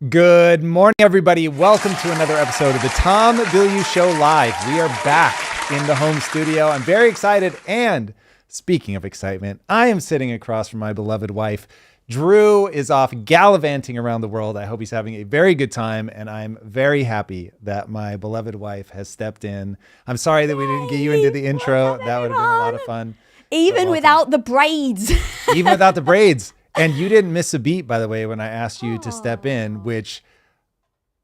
Good morning, everybody. Welcome to another episode of the Tom Bilyeu Show Live. We are back in the home studio. I'm very excited. And speaking of excitement, I am sitting across from my beloved wife. Drew is off gallivanting around the world. I hope he's having a very good time. And I'm very happy that my beloved wife has stepped in. I'm sorry that we didn't get you into the intro. That would have been a lot of fun. Even without the braids. Even without the braids. And you didn't miss a beat, by the way, when I asked you to step in, which,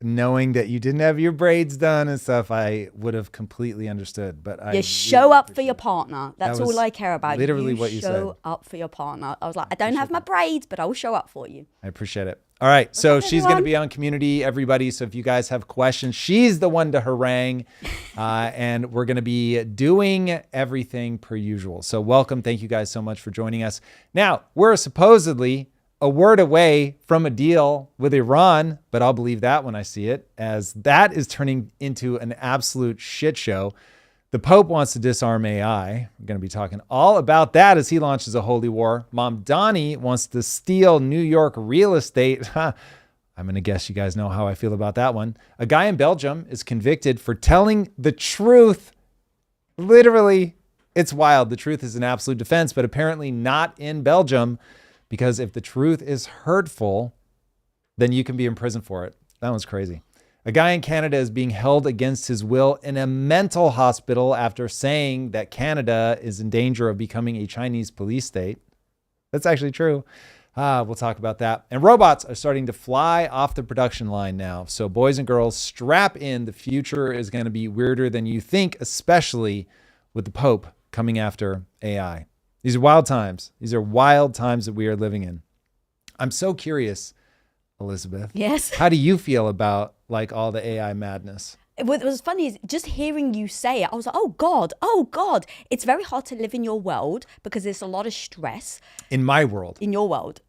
knowing that you didn't have your braids done and stuff, I would have completely understood. But you show up for your partner. That's all I care about. Literally what you said. Show up for your partner. I was like, I don't have my braids, but I will show up for you. I appreciate it. All right. So she's going to be on community, everybody. So if you guys have questions, she's the one to harangue. And we're going to be doing everything per usual. So welcome. Thank you guys so much for joining us. Now, we're supposedly a word away from a deal with Iran, but I'll believe that when I see it, as that is turning into an absolute shit show. The Pope wants to disarm AI. We're going to be talking all about that as he launches a holy war. Mamdani wants to steal New York real estate. I'm going to guess you guys know how I feel about that one. A guy in Belgium is convicted for telling the truth. Literally, it's wild. The truth is an absolute defense, but apparently not in Belgium, because if the truth is hurtful, then you can be in prison for it. That one's crazy. A guy in Canada is being held against his will in a mental hospital after saying that Canada is in danger of becoming a Chinese police state. That's actually true. We'll talk about that. And robots are starting to fly off the production line now. So boys and girls, strap in. The future is going to be weirder than you think, especially with the Pope coming after AI. These are wild times. These are wild times that we are living in. I'm so curious, Elizabeth. Yes. How do you feel about like all the AI madness? What was funny is just hearing you say it, I was like, oh God. It's very hard to live in your world because there's a lot of stress. In my world. In your world.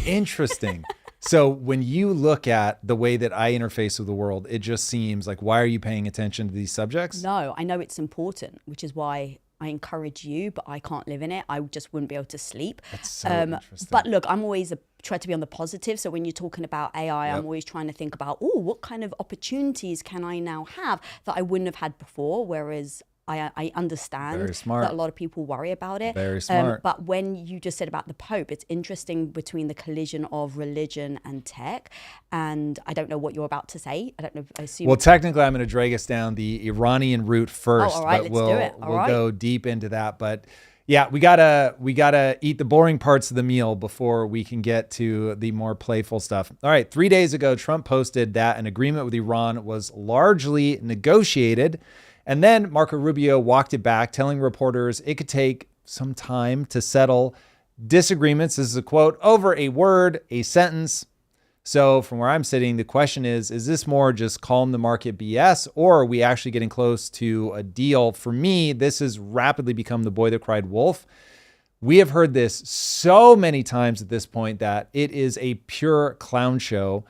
Interesting. So when you look at the way that I interface with the world, it just seems like, why are you paying attention to these subjects? No, I know it's important, which is why I encourage you, but I can't live in it. I just wouldn't be able to sleep. That's so interesting. But look, I'm always try to be on the positive. So when you're talking about AI, Yep. I'm always trying to think about, what kind of opportunities can I now have that I wouldn't have had before? Whereas I understand that a lot of people worry about it. Very smart. But when you just said about the Pope, it's interesting between the collision of religion and tech. And I don't know what you're about to say. I don't know. I assume. Well, technically, I'm going to drag us down the Iranian route first. All right, but let's do it. We'll go deep into that. But yeah, we gotta eat the boring parts of the meal before we can get to the more playful stuff. All right, 3 days ago, Trump posted that an agreement with Iran was largely negotiated. And then Marco Rubio walked it back, telling reporters it could take some time to settle disagreements. This is a quote, over a word, a sentence. So from where I'm sitting, the question is this more just calm the market BS, or are we actually getting close to a deal? For me, this has rapidly become the boy that cried wolf. We have heard this so many times at this point that it is a pure clown show.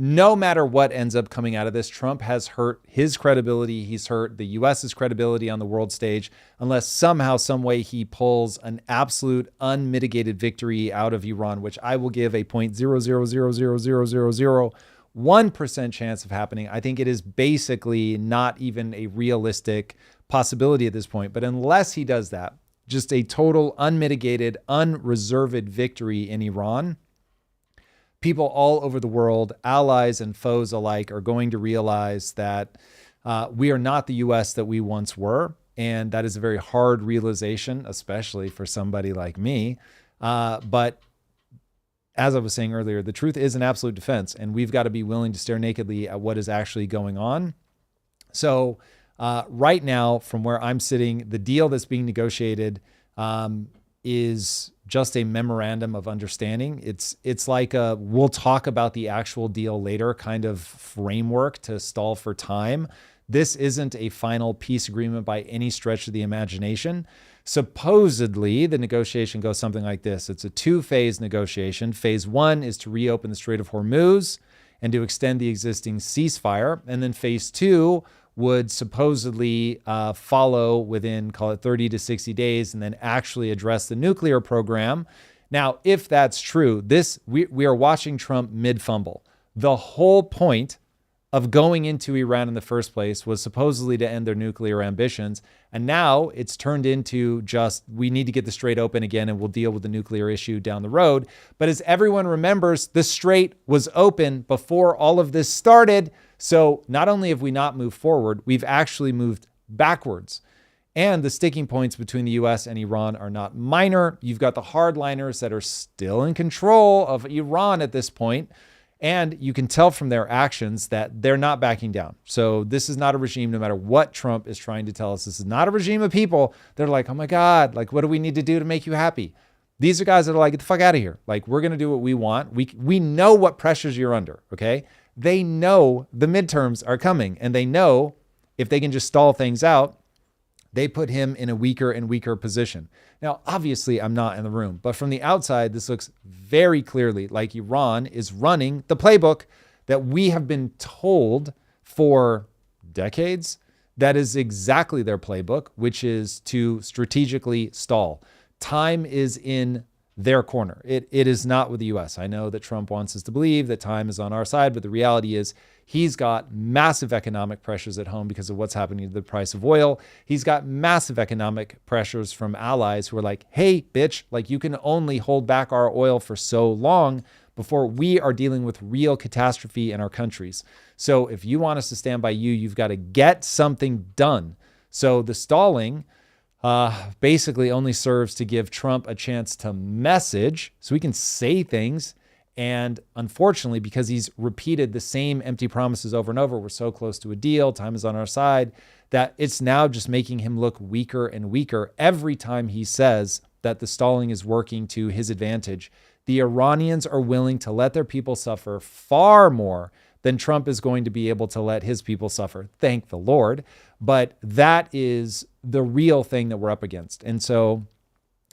No matter what ends up coming out of this, Trump has hurt his credibility. He's hurt the U.S.'s credibility on the world stage, unless somehow, some way he pulls an absolute unmitigated victory out of Iran, which I will give a 0.0000001% chance of happening. I think it is basically not even a realistic possibility at this point. But unless he does that, just a total unmitigated, unreserved victory in Iran, people all over the world, allies and foes alike, are going to realize that we are not the U.S. that we once were. And that is a very hard realization, especially for somebody like me. But as I was saying earlier, the truth is an absolute defense, and we've got to be willing to stare nakedly at what is actually going on. So right now, from where I'm sitting, the deal that's being negotiated is just a memorandum of understanding. It's like a we'll talk about the actual deal later kind of framework to stall for time. This isn't a final peace agreement by any stretch of the imagination. Supposedly, the negotiation goes something like this. It's a two-phase negotiation. Phase one is to reopen the Strait of Hormuz and to extend the existing ceasefire. And then phase two would supposedly follow within, call it 30 to 60 days, and then actually address the nuclear program. Now, if that's true, we are watching Trump mid-fumble. The whole point of going into Iran in the first place was supposedly to end their nuclear ambitions. And now it's turned into just, we need to get the Strait open again and we'll deal with the nuclear issue down the road. But as everyone remembers, the Strait was open before all of this started. So not only have we not moved forward, we've actually moved backwards. And the sticking points between the US and Iran are not minor. You've got the hardliners that are still in control of Iran at this point. And you can tell from their actions that they're not backing down. So this is not a regime, no matter what Trump is trying to tell us. This is not a regime of people. They're like, oh my God, like, what do we need to do to make you happy? These are guys that are like, get the fuck out of here. Like, we're going to do what we want. We know what pressures you're under, okay? They know the midterms are coming, and they know if they can just stall things out, they put him in a weaker and weaker position. Now, obviously, I'm not in the room, but from the outside, this looks very clearly like Iran is running the playbook that we have been told for decades. That is exactly their playbook, which is to strategically stall. Time is in their corner. It is not with the US. I know that Trump wants us to believe that time is on our side, but the reality is he's got massive economic pressures at home because of what's happening to the price of oil. He's got massive economic pressures from allies who are like, hey, bitch, like, you can only hold back our oil for so long before we are dealing with real catastrophe in our countries. So if you want us to stand by you, you've got to get something done. So the stalling basically only serves to give Trump a chance to message so he can say things. And unfortunately, because he's repeated the same empty promises over and over, we're so close to a deal, time is on our side, that it's now just making him look weaker and weaker every time he says that the stalling is working to his advantage. The Iranians are willing to let their people suffer far more than Trump is going to be able to let his people suffer. Thank the Lord. But that is the real thing that we're up against. And so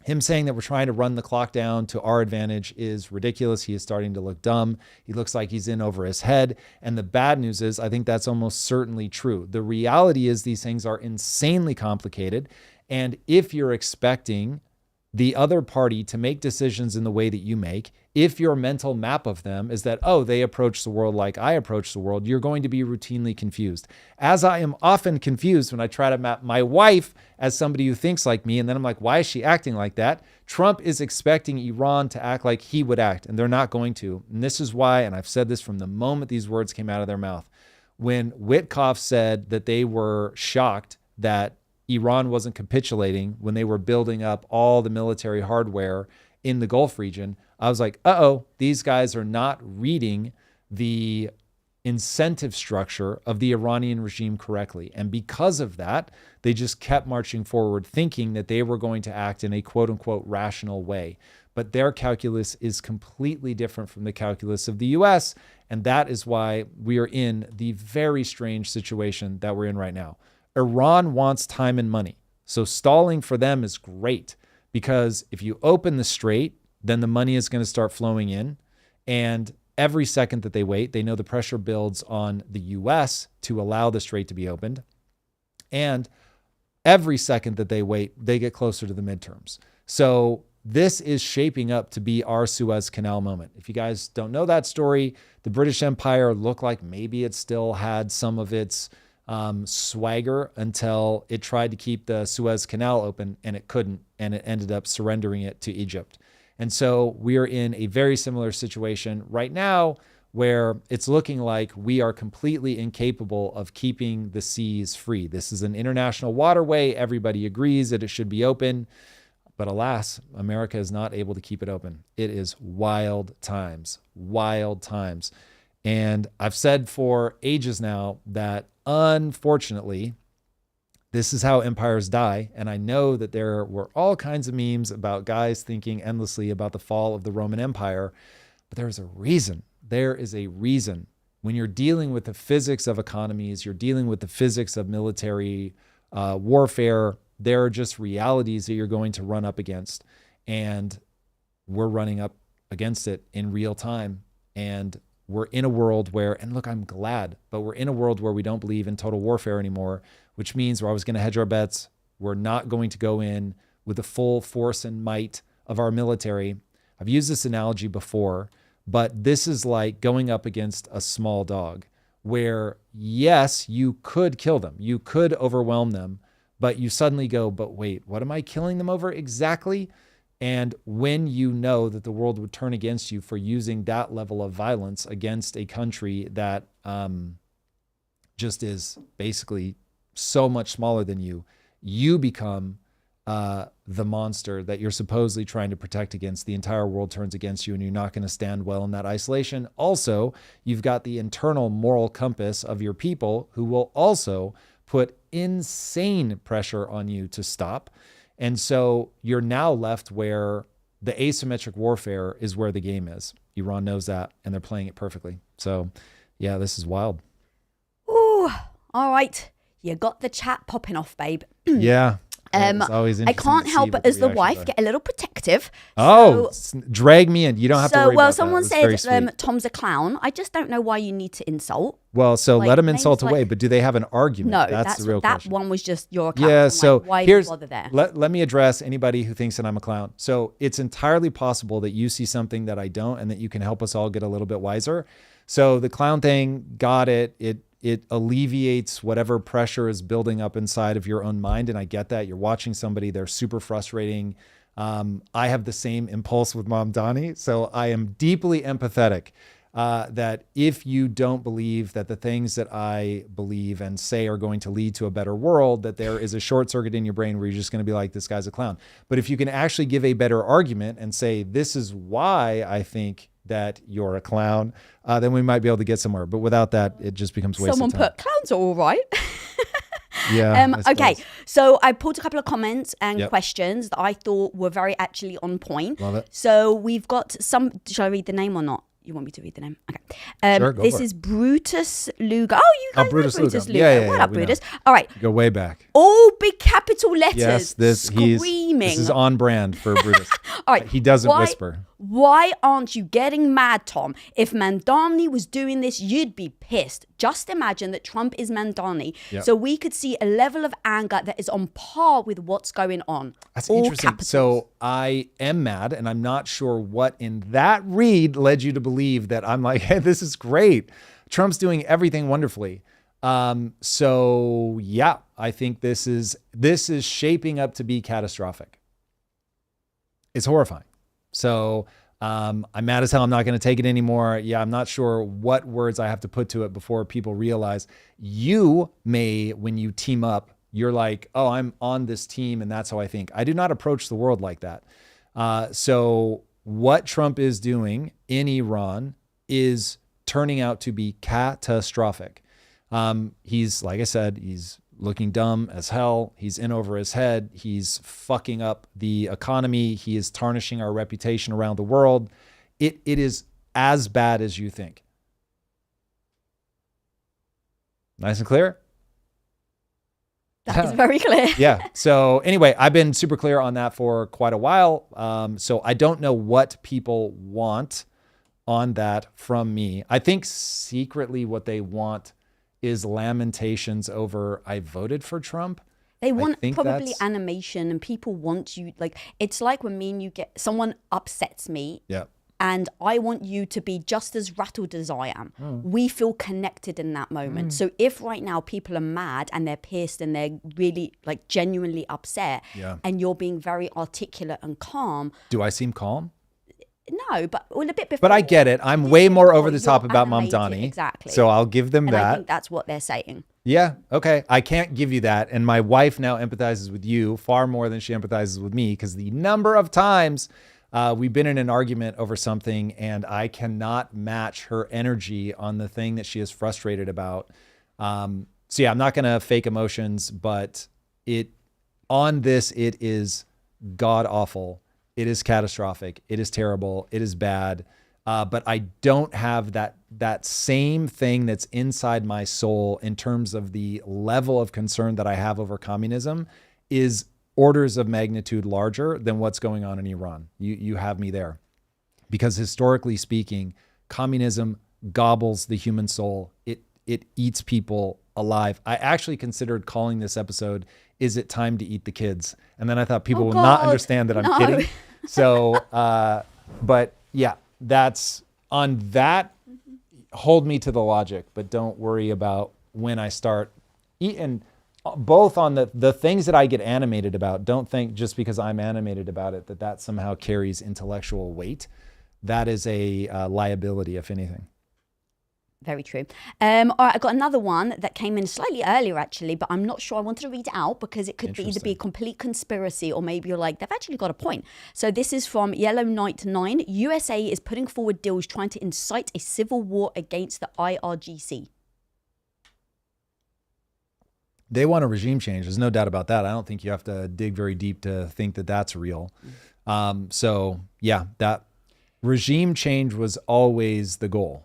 him saying that we're trying to run the clock down to our advantage is ridiculous. He is starting to look dumb. He looks like he's in over his head. And the bad news is, I think that's almost certainly true. The reality is these things are insanely complicated. And if you're expecting the other party to make decisions in the way that you make, if your mental map of them is that, oh, they approach the world like I approach the world, you're going to be routinely confused. As I am often confused when I try to map my wife as somebody who thinks like me, and then I'm like, why is she acting like that? Trump is expecting Iran to act like he would act, and they're not going to. And this is why, and I've said this from the moment these words came out of their mouth, when Witkoff said that they were shocked that Iran wasn't capitulating when they were building up all the military hardware in the Gulf region, I was like, uh-oh, these guys are not reading the incentive structure of the Iranian regime correctly. And because of that, they just kept marching forward thinking that they were going to act in a quote unquote rational way. But their calculus is completely different from the calculus of the US. And that is why we are in the very strange situation that we're in right now. Iran wants time and money. So stalling for them is great because if you open the strait, then the money is going to start flowing in. And every second that they wait, they know the pressure builds on the US to allow the strait to be opened. And every second that they wait, they get closer to the midterms. So this is shaping up to be our Suez Canal moment. If you guys don't know that story, the British Empire looked like maybe it still had some of its swagger until it tried to keep the Suez Canal open and it couldn't, and it ended up surrendering it to Egypt. And so we are in a very similar situation right now where it's looking like we are completely incapable of keeping the seas free. This is an international waterway. Everybody agrees that it should be open. But alas, America is not able to keep it open. It is wild times, wild times. And I've said for ages now that unfortunately, this is how empires die. And I know that there were all kinds of memes about guys thinking endlessly about the fall of the Roman Empire, but there's a reason. There is a reason. When you're dealing with the physics of economies, you're dealing with the physics of military warfare, there are just realities that you're going to run up against. And we're running up against it in real time. And we're in a world where, and look, I'm glad, but we're in a world where we don't believe in total warfare anymore, which means we're always going to hedge our bets. We're not going to go in with the full force and might of our military. I've used this analogy before, But this is like going up against a small dog where, yes, you could kill them. You could overwhelm them, but you suddenly go, but wait, what am I killing them over exactly? And when you know that the world would turn against you for using that level of violence against a country that just is basically so much smaller than you, you become the monster that you're supposedly trying to protect against. The entire world turns against you and you're not going to stand well in that isolation. Also, you've got the internal moral compass of your people who will also put insane pressure on you to stop. And so you're now left where the asymmetric warfare is where the game is. Iran knows that and they're playing it perfectly. So yeah, this is wild. Ooh, all right. You got the chat popping off, babe. Yeah. Always I can't help but, as the wife, get a little protective. Oh, so, drag me in. You don't have to worry about that. Someone said Tom's a clown. I just don't know why you need to insult. Well, so let him insult away, but do they have an argument? No, that's the real question. That one was just your clown. Yeah, so why do you bother there? Let me address anybody who thinks that I'm a clown. So it's entirely possible that you see something that I don't and that you can help us all get a little bit wiser. So the clown thing, got it. It alleviates whatever pressure is building up inside of your own mind. And I get that. You're watching somebody, they're super frustrating. I have the same impulse with Mamdani. So I am deeply empathetic that if you don't believe that the things that I believe and say are going to lead to a better world, that there is a short circuit in your brain where you're just going to be like, this guy's a clown. But if you can actually give a better argument and say, this is why I think that you're a clown, then we might be able to get somewhere. But without that, it just becomes waste of time. Someone put clowns are all right. Yeah. Okay. So I pulled a couple of comments and questions that I thought were very actually on point. Love it. So we've got some, shall I read the name or not? You want me to read the name? Okay. Sure, this is Brutus Luger. Oh, you guys know Brutus Luger. Yeah, what up, Brutus? All right. Go way back. All big capital letters. Yes, screaming. This is on brand for Brutus. All right. He doesn't whisper. Why aren't you getting mad, Tom? If Mamdani was doing this, you'd be pissed. Just imagine that Trump is Mamdani. So we could see a level of anger that is on par with what's going on. That's all interesting. Capitals. So I am mad, and I'm not sure what in that read led you to believe that I'm like, hey, this is great. Trump's doing everything wonderfully. So yeah, I think this is shaping up to be catastrophic. It's horrifying. So I'm mad as hell. I'm not going to take it anymore. Yeah, I'm not sure what words I have to put to it before people realize you may, when you team up, you're like, oh, I'm on this team and that's how I think. I do not approach the world like that. So what Trump is doing in Iran is turning out to be catastrophic. He's, like I said, he's looking dumb as hell. He's in over his head. He's fucking up the economy. He is tarnishing our reputation around the world. It is as bad as you think. Nice and clear? That is very clear. Yeah. So anyway, I've been super clear on that for quite a while. So I don't know what people want on that from me. I think secretly what they want is lamentations over I voted for Trump. They want probably animation, and people want you, like, it's like when me and you get, someone upsets me. Yeah. And I want you to be just as rattled as I am. We feel connected in that moment. So if right now people are mad and they're pissed and they're really like genuinely upset, and you're being very articulate and calm. Do I seem calm? No, but a bit before. But I get it. I'm way more over the top about Mamdani. Exactly. So I'll give them that. I think that's what they're saying. Yeah. Okay. I can't give you that. And my wife now empathizes with you far more than she empathizes with me, because the number of times we've been in an argument over something and I cannot match her energy on the thing that she is frustrated about. So yeah, I'm not going to fake emotions, but it is god awful. It is catastrophic. It is terrible. It is bad. But I don't have that same thing that's inside my soul in terms of the level of concern that I have over communism is orders of magnitude larger than what's going on in Iran. You have me there. Because historically speaking, communism gobbles the human soul. It eats people alive. I actually considered calling this episode, "Is it time to eat the kids?" And then I thought people will not understand that I'm kidding. So, but yeah, that's on that, hold me to the logic, but don't worry about when I start eating. Both on the things that I get animated about, don't think just because I'm animated about it that somehow carries intellectual weight. That is a liability, if anything. Very true. All right, I got another one that came in slightly earlier, actually, but I'm not sure. I wanted to read it out because it could either be a complete conspiracy or maybe you're like, they've actually got a point. So this is from Yellow Knight 9. USA is putting forward deals trying to incite a civil war against the IRGC. They want a regime change. There's no doubt about that. I don't think you have to dig very deep to think that that's real. So yeah, that regime change was always the goal.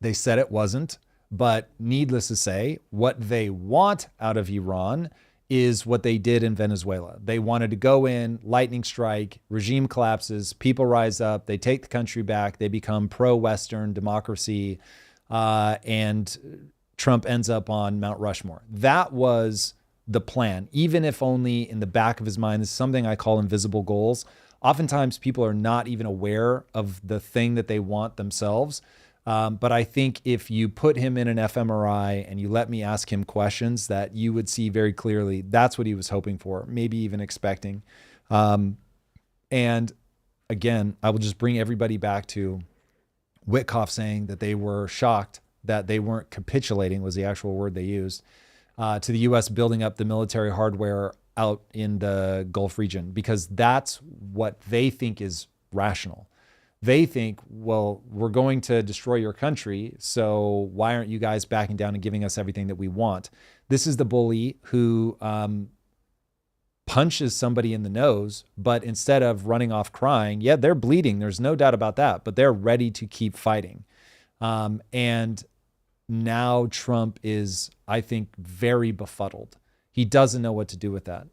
They said it wasn't, but needless to say, what they want out of Iran is what they did in Venezuela. They wanted to go in, lightning strike, regime collapses, people rise up, they take the country back, they become pro-Western democracy, and Trump ends up on Mount Rushmore. That was the plan, even if only in the back of his mind. This is something I call invisible goals. Oftentimes people are not even aware of the thing that they want themselves. But I think if you put him in an fMRI and you let me ask him questions, that you would see very clearly that's what he was hoping for, maybe even expecting. And again, I will just bring everybody back to Witkoff saying that they were shocked that they weren't capitulating, was the actual word they used, to the U.S. building up the military hardware out in the Gulf region, because that's what they think is rational. They think, well, we're going to destroy your country, so why aren't you guys backing down and giving us everything that we want? This is the bully who punches somebody in the nose, but instead of running off crying, yeah, they're bleeding. There's no doubt about that, but they're ready to keep fighting. And now Trump is, I think, very befuddled. He doesn't know what to do with that.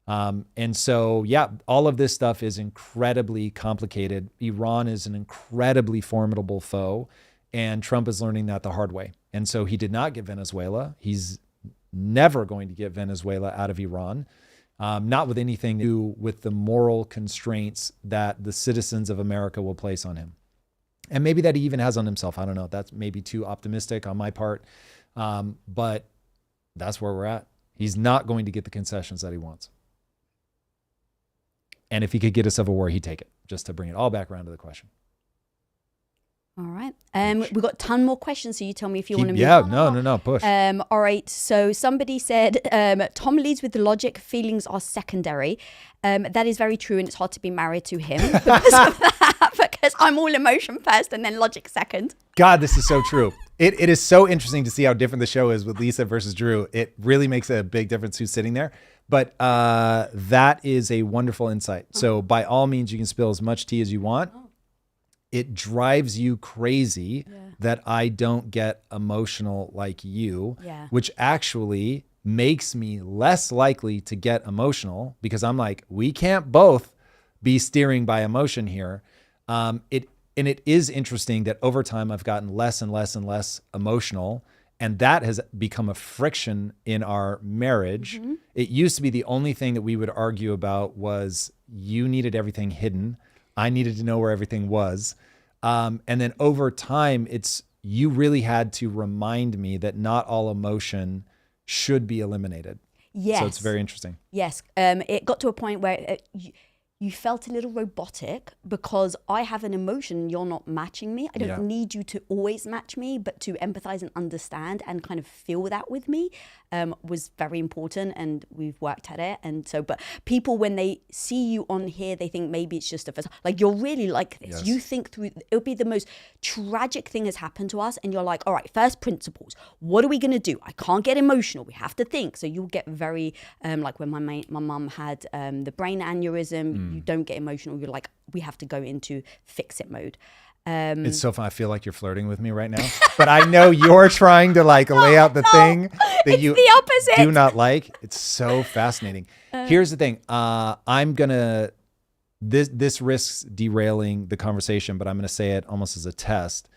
And so, yeah, all of this stuff is incredibly complicated. Iran is an incredibly formidable foe, and Trump is learning that the hard way. And so he did not get Venezuela. He's never going to get Venezuela out of Iran, not with anything to do with the moral constraints that the citizens of America will place on him. And maybe that he even has on himself. I don't know. That's maybe too optimistic on my part. But that's where we're at. He's not going to get the concessions that he wants. And if he could get a civil war, he'd take it, just to bring it all back around to the question. All right. We've got a ton more questions, so you tell me if you want to move on. Yeah, no, push. All right. So somebody said, Tom leads with the logic, feelings are secondary. That is very true, and it's hard to be married to him because of that, because I'm all emotion first and then logic second. God, this is so true. It is so interesting to see how different the show is with Lisa versus Drew. It really makes a big difference who's sitting there. But that is a wonderful insight. So by all means, you can spill as much tea as you want. It drives you crazy that I don't get emotional like you, which actually makes me less likely to get emotional, because I'm like, we can't both be steering by emotion here. It is interesting that over time I've gotten less and less and less emotional. And that has become a friction in our marriage. Mm-hmm. It used to be the only thing that we would argue about was you needed everything hidden. I needed to know where everything was. And then over time, you really had to remind me that not all emotion should be eliminated. Yes. So it's very interesting. Yes. It got to a point where you felt a little robotic because I have an emotion, you're not matching me. I don't need you to always match me, but to empathize and understand and kind of feel that with me was very important, and we've worked at it. And so, but people, when they see you on here, they think maybe it's just a first, like you're really like this. Yes. You think through, it'll be the most tragic thing has happened to us, and you're like, all right, first principles. What are we going to do? I can't get emotional. We have to think. So you'll get very, like when my mum had the brain aneurysm, you don't get emotional. You're like, we have to go into fix it mode. It's so fun. I feel like you're flirting with me right now, but I know you're trying to like lay out the thing that you the opposite. Do not like. It's so fascinating. Here's the thing. I'm gonna, this risks derailing the conversation, but I'm gonna say it almost as a test.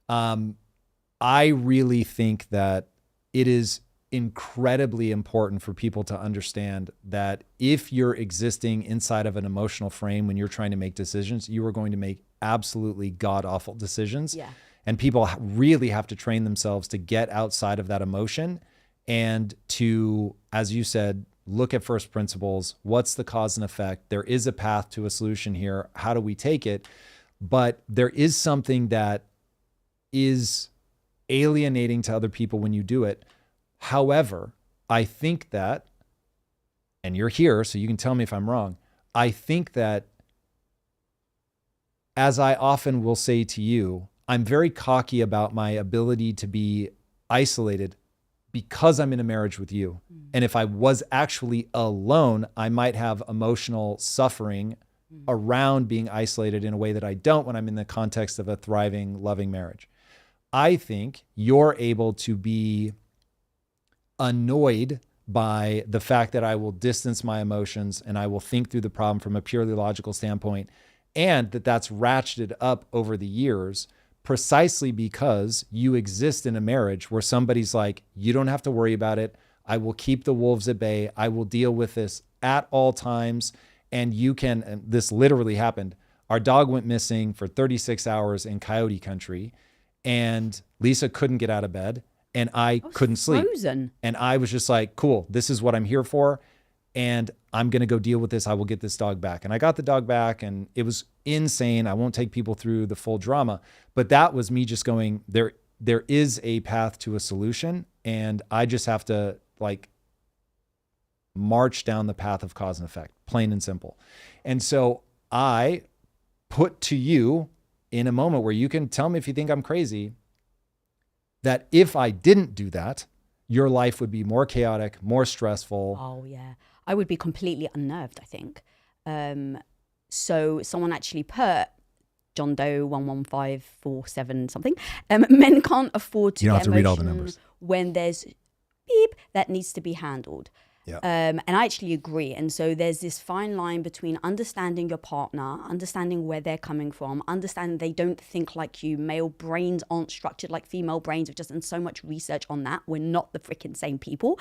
I really think that it is incredibly important for people to understand that if you're existing inside of an emotional frame when you're trying to make decisions, you are going to make absolutely god-awful decisions. Yeah. And people really have to train themselves to get outside of that emotion and to, as you said, look at first principles. What's the cause and effect? There is a path to a solution here. How do we take it? But there is something that is alienating to other people when you do it. However, I think that, and you're here, so you can tell me if I'm wrong, I think that, as I often will say to you, I'm very cocky about my ability to be isolated because I'm in a marriage with you. And if I was actually alone, I might have emotional suffering around being isolated in a way that I don't when I'm in the context of a thriving, loving marriage. I think you're able to be annoyed by the fact that I will distance my emotions and I will think through the problem from a purely logical standpoint, and that's ratcheted up over the years precisely because you exist in a marriage where somebody's like, you don't have to worry about it. I will keep the wolves at bay. I will deal with this at all times. And you can, and this literally happened. Our dog went missing for 36 hours in coyote country, and Lisa couldn't get out of bed and I couldn't sleep. Frozen. And I was just like, cool, this is what I'm here for. And I'm going to go deal with this. I will get this dog back. And I got the dog back, and it was insane. I won't take people through the full drama, but that was me just going, there is a path to a solution. And I just have to like march down the path of cause and effect, plain and simple. And so I put to you in a moment where you can tell me if you think I'm crazy, that if I didn't do that, your life would be more chaotic, more stressful. Oh yeah. I would be completely unnerved, I think. So someone actually put John Doe 11547 something. Men can't afford to you don't get have to read all the numbers when there's beep that needs to be handled. Yeah. And I actually agree. And so there's this fine line between understanding your partner, understanding where they're coming from, understanding they don't think like you. Male brains aren't structured like female brains. We've just done so much research on that. We're not the freaking same people.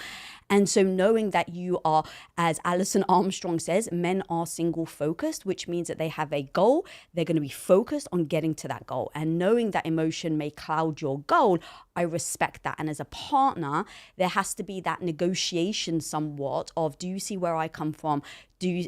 And so knowing that you are, as Alison Armstrong says, men are single focused, which means that they have a goal. They're going to be focused on getting to that goal. And knowing that emotion may cloud your goal, I respect that. And as a partner, there has to be that negotiation somewhat of, do you see where I come from?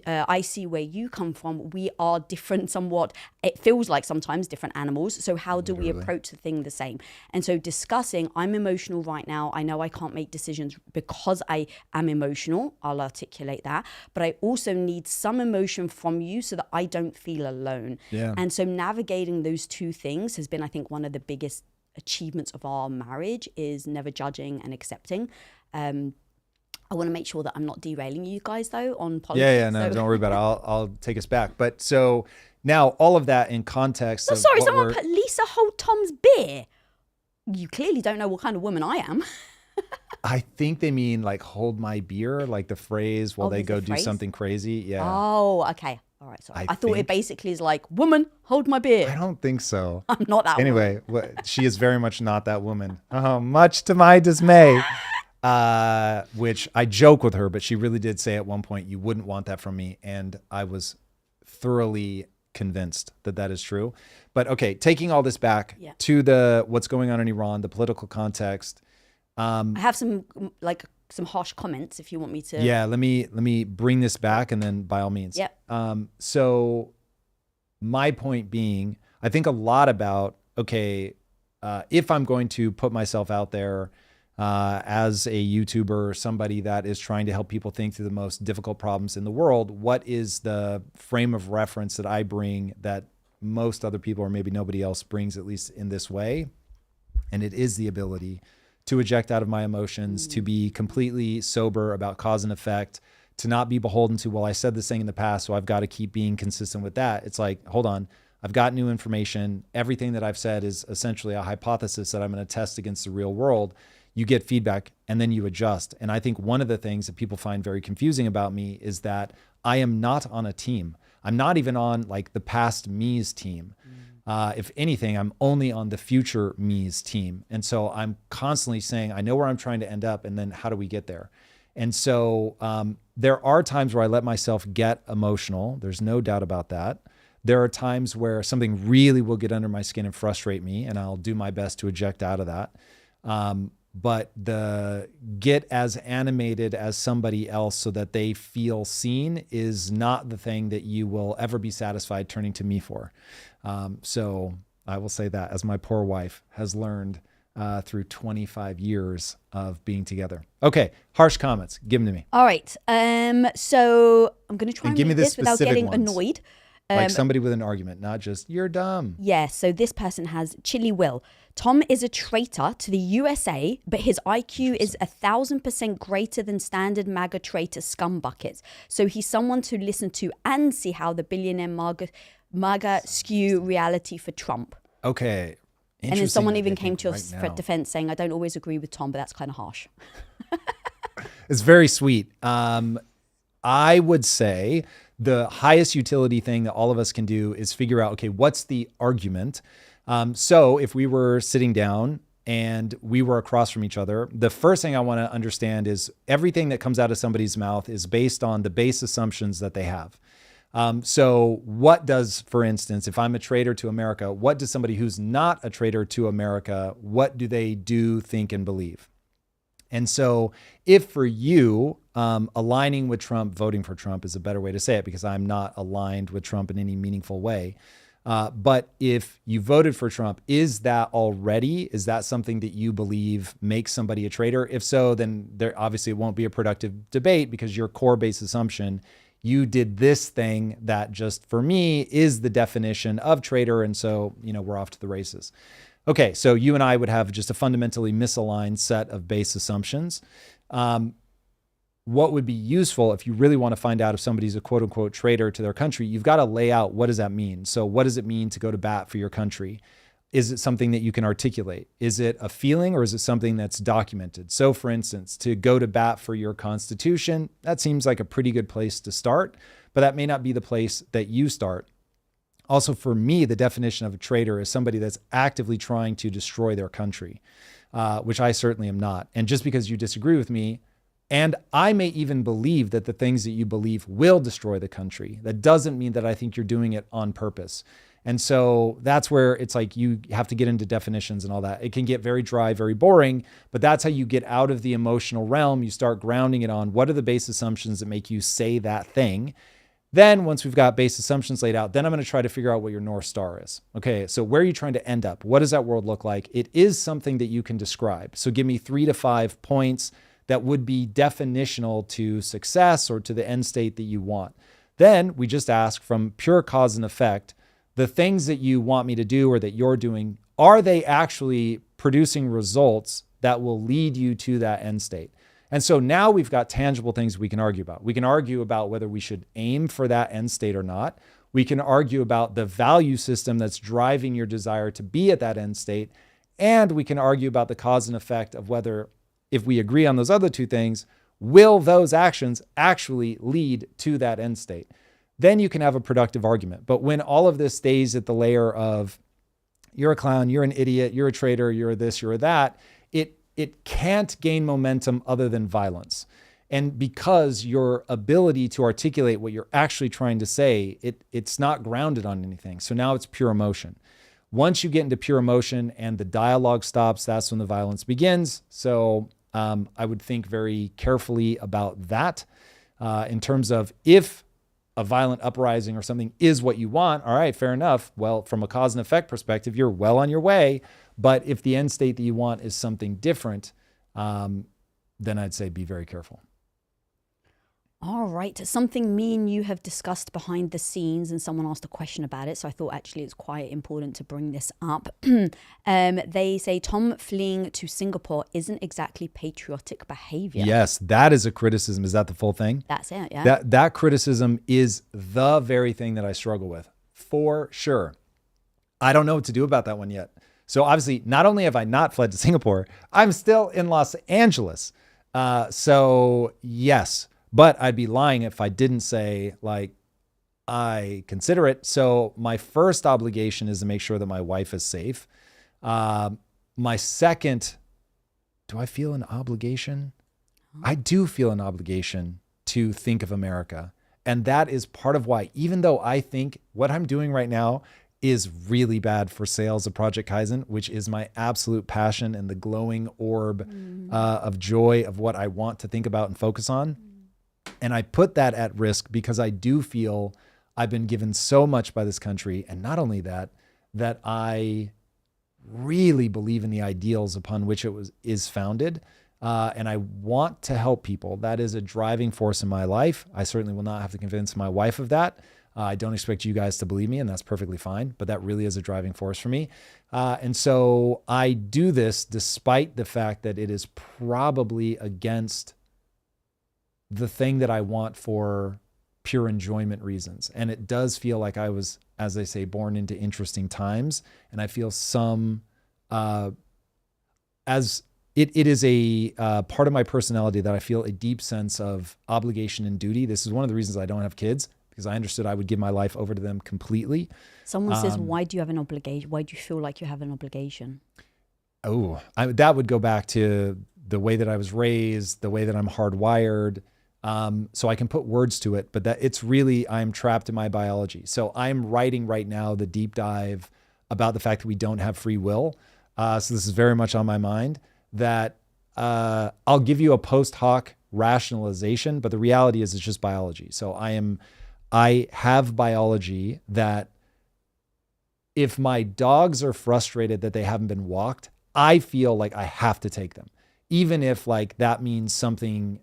I see where you come from. We are different somewhat. It feels like sometimes different animals. So how do we approach the thing the same? And so discussing, I'm emotional right now. I know I can't make decisions because I am emotional. I'll articulate that. But I also need some emotion from you so that I don't feel alone. Yeah. And so navigating those two things has been, I think, one of the biggest achievements of our marriage, is never judging and accepting. I want to make sure that I'm not derailing you guys though on politics. Yeah, no, don't worry about it. I'll take us back. But so now all of that in context. Oh, sorry, someone put Lisa hold Tom's beer. You clearly don't know what kind of woman I am. I think they mean like hold my beer, like the phrase while they go do something crazy. Yeah. Oh, okay. All right, sorry. I thought it basically is like, woman, hold my beer. I don't think so. I'm not that woman. Anyway, she is very much not that woman. Oh, much to my dismay. Which I joke with her, but she really did say at one point, you wouldn't want that from me. And I was thoroughly convinced that that is true. But okay, taking all this back to what's going on in Iran, the political context. I have some harsh comments if you want me to. Yeah, let me bring this back, and then by all means. Yeah. So my point being, I think a lot about, okay, if I'm going to put myself out there as a YouTuber, somebody that is trying to help people think through the most difficult problems in the world, what is the frame of reference that I bring that most other people or maybe nobody else brings, at least in this way? And it is the ability to eject out of my emotions, to be completely sober about cause and effect, to not be beholden to, well, I said this thing in the past, so I've got to keep being consistent with that. It's like, hold on, I've got new information. Everything that I've said is essentially a hypothesis that I'm going to test against the real world. You get feedback and then you adjust. And I think one of the things that people find very confusing about me is that I am not on a team. I'm not even on like the past me's team. If anything, I'm only on the future me's team. And so I'm constantly saying, I know where I'm trying to end up, and then how do we get there? And so there are times where I let myself get emotional. There's no doubt about that. There are times where something really will get under my skin and frustrate me, and I'll do my best to eject out of that. But the get as animated as somebody else so that they feel seen is not the thing that you will ever be satisfied turning to me for. So I will say that, as my poor wife has learned through 25 years of being together. Okay, harsh comments. Give them to me. All right. So I'm going to try and give me read the this without specific getting ones. annoyed. Like somebody with an argument, not just, you're dumb. Yeah, so this person has Chili Will. Tom is a traitor to the USA, but his IQ is 1,000% greater than standard MAGA traitor scum buckets. So he's someone to listen to and see how the billionaire MAGA skew reality for Trump. Okay. And then someone even came to us for defense saying, I don't always agree with Tom, but that's kind of harsh. It's very sweet. I would say the highest utility thing that all of us can do is figure out, okay, what's the argument? So if we were sitting down and we were across from each other, the first thing I want to understand is everything that comes out of somebody's mouth is based on the base assumptions that they have. So what does, for instance, if I'm a traitor to America, what does somebody who's not a traitor to America, what do they do, think, and believe? And so if for you, aligning with Trump, voting for Trump is a better way to say it because I'm not aligned with Trump in any meaningful way. But if you voted for Trump, is that something that you believe makes somebody a traitor? If so, then there obviously it won't be a productive debate because your core base assumption, you did this thing that just for me is the definition of traitor. And so, we're off to the races. Okay, so you and I would have just a fundamentally misaligned set of base assumptions. What would be useful if you really want to find out if somebody's a quote unquote traitor to their country, you've got to lay out what does that mean? So what does it mean to go to bat for your country? Is it something that you can articulate? Is it a feeling or is it something that's documented? So for instance, to go to bat for your Constitution, that seems like a pretty good place to start, but that may not be the place that you start. Also, for me, the definition of a traitor is somebody that's actively trying to destroy their country, which I certainly am not. And just because you disagree with me, and I may even believe that the things that you believe will destroy the country, that doesn't mean that I think you're doing it on purpose. And so that's where it's like you have to get into definitions and all that. It can get very dry, very boring, but that's how you get out of the emotional realm. You start grounding it on what are the base assumptions that make you say that thing. Then once we've got base assumptions laid out, then I'm going to try to figure out what your North Star is. Okay, so where are you trying to end up? What does that world look like? It is something that you can describe. So give me 3 to 5 points that would be definitional to success or to the end state that you want. Then we just ask from pure cause and effect, the things that you want me to do or that you're doing, are they actually producing results that will lead you to that end state? And so now we've got tangible things we can argue about. We can argue about whether we should aim for that end state or not. We can argue about the value system that's driving your desire to be at that end state. And we can argue about the cause and effect of whether, if we agree on those other 2 things, will those actions actually lead to that end state? Then you can have a productive argument. But when all of this stays at the layer of you're a clown, you're an idiot, you're a traitor, you're this, you're that, it can't gain momentum other than violence. And because your ability to articulate what you're actually trying to say, it's not grounded on anything. So now it's pure emotion. Once you get into pure emotion and the dialogue stops, that's when the violence begins. So I would think very carefully about that in terms of if a violent uprising or something is what you want, all right, fair enough. Well, from a cause and effect perspective, you're well on your way. But if the end state that you want is something different, then I'd say be very careful. All right. Something me and you have discussed behind the scenes, and someone asked a question about it. So I thought actually it's quite important to bring this up. They say Tom fleeing to Singapore isn't exactly patriotic behavior. Yes, that is a criticism. Is that the full thing? That's it, yeah. That criticism is the very thing that I struggle with, for sure. I don't know what to do about that one yet. So obviously, not only have I not fled to Singapore, I'm still in Los Angeles. So yes. But I'd be lying if I didn't say, like, I consider it. So my first obligation is to make sure that my wife is safe. My second, do I feel an obligation? I do feel an obligation to think of America. And that is part of why, even though I think what I'm doing right now is really bad for sales of Project Kaizen, which is my absolute passion and the glowing orb of joy of what I want to think about and focus on. And I put that at risk because I do feel I've been given so much by this country. And not only that, that I really believe in the ideals upon which it is founded. And I want to help people. That is a driving force in my life. I certainly will not have to convince my wife of that. I don't expect you guys to believe me, and that's perfectly fine, but that really is a driving force for me. And so I do this despite the fact that it is probably against the thing that I want for pure enjoyment reasons. And it does feel like I was, as they say, born into interesting times. And I feel some, it is a part of my personality that I feel a deep sense of obligation and duty. This is one of the reasons I don't have kids, because I understood I would give my life over to them completely. Someone says, why do you have an obligation? Why do you feel like you have an obligation? That would go back to the way that I was raised, the way that I'm hardwired. So I can put words to it, but that it's really, I'm trapped in my biology. So I'm writing right now the deep dive about the fact that we don't have free will. So this is very much on my mind, that I'll give you a post hoc rationalization, but the reality is it's just biology. So I have biology that if my dogs are frustrated that they haven't been walked, I feel like I have to take them. Even if like that means something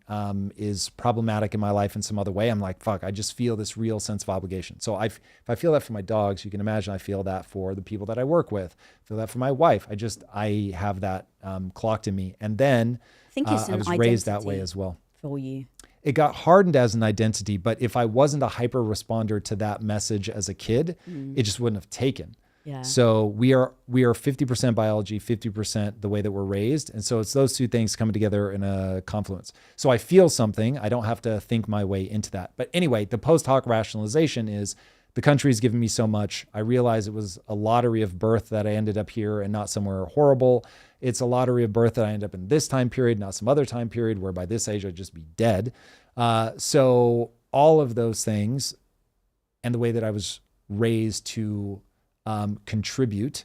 is problematic in my life in some other way, I'm like, fuck, I just feel this real sense of obligation. So if I feel that for my dogs, you can imagine I feel that for the people that I work with, I feel that for my wife. I have that clocked in me. And then I think it's I was raised that way as well. For you. It got hardened as an identity, but if I wasn't a hyper responder to that message as a kid, it just wouldn't have taken. Yeah. So we are 50% biology, 50% the way that we're raised. And so it's those two things coming together in a confluence. So I feel something. I don't have to think my way into that. But anyway, the post hoc rationalization is the country's given me so much. I realize it was a lottery of birth that I ended up here and not somewhere horrible. It's a lottery of birth that I end up in this time period, not some other time period where by this age I'd just be dead. So all of those things and the way that I was raised to contribute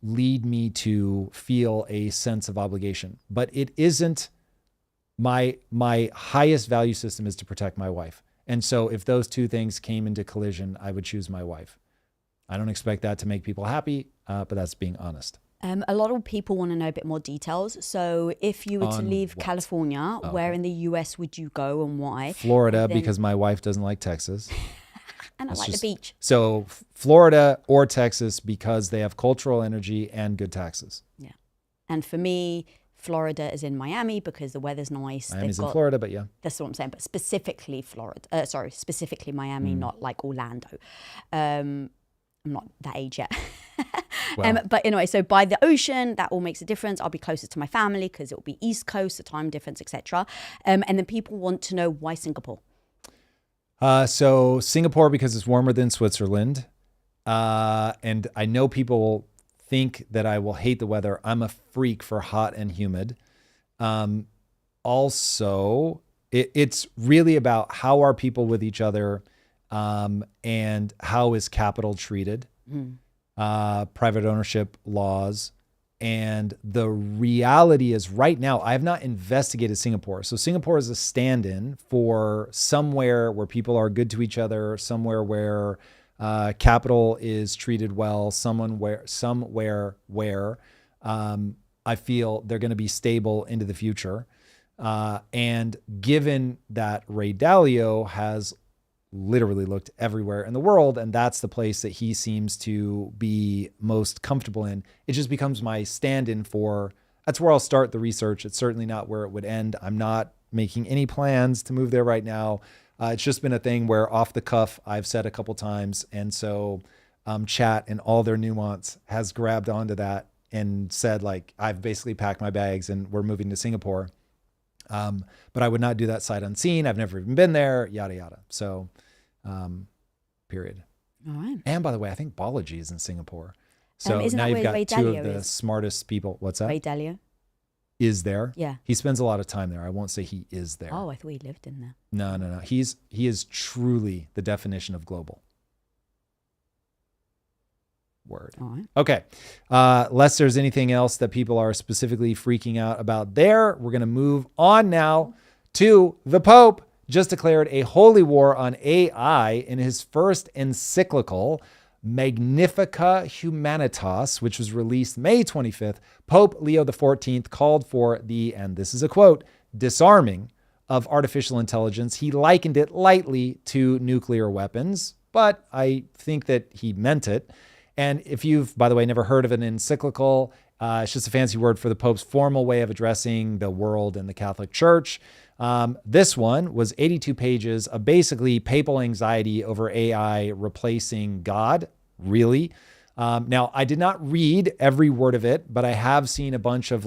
lead me to feel a sense of obligation. But it isn't my highest value system is to protect my wife. And so if those two things came into collision, I would choose my wife. I don't expect that to make people happy, but that's being honest. A lot of people want to know a bit more details. So if you were to leave California, where in the US would you go and why? Florida, because my wife doesn't like Texas. And I like the beach. So Florida or Texas, because they have cultural energy and good taxes. Yeah. And for me, Florida is in Miami because the weather's nice. Miami's in Florida, but yeah. That's what I'm saying. But specifically specifically Miami, not like Orlando. I'm not that age yet. Well. But anyway, so by the ocean, that all makes a difference. I'll be closer to my family because it will be East Coast, the time difference, etc. And then people want to know why Singapore. So Singapore, because it's warmer than Switzerland. And I know people think that I will hate the weather. I'm a freak for hot and humid. Also, it's really about how are people with each other, and how is capital treated, private ownership laws. And the reality is right now, I have not investigated Singapore. So Singapore is a stand-in for somewhere where people are good to each other, somewhere where capital is treated well, somewhere where I feel they're going to be stable into the future. And given that Ray Dalio has literally looked everywhere in the world, and that's the place that he seems to be most comfortable in, it just becomes my stand-in for, that's where I'll start the research. It's certainly not where it would end. I'm not making any plans to move there right now. It's just been a thing where off the cuff, I've said a couple times. And so chat and all their nuance has grabbed onto that and said, like, I've basically packed my bags and we're moving to Singapore. But I would not do that sight unseen. I've never even been there, yada, yada. So Period. All right. And by the way, I think Balaji is in Singapore. So Isn't now that you've where got Ray two Dalio of the is? smartest people. What's that? Ray Dalio. Is there? Yeah. He spends a lot of time there. I won't say he is there. Oh, I thought he lived in there. No. He is truly the definition of global. Word. All right. Okay. Lest there's anything else that people are specifically freaking out about there, we're going to move on now to the Pope. Just declared a holy war on AI in his first encyclical, Magnifica Humanitas, which was released May 25th. Pope Leo XIV called for the, and this is a quote, disarming of artificial intelligence. He likened it lightly to nuclear weapons, but I think that he meant it. And if you've, by the way, never heard of an encyclical, it's just a fancy word for the Pope's formal way of addressing the world and the Catholic Church. This one was 82 pages of basically papal anxiety over AI replacing God, really. Now, I did not read every word of it, but I have seen a bunch of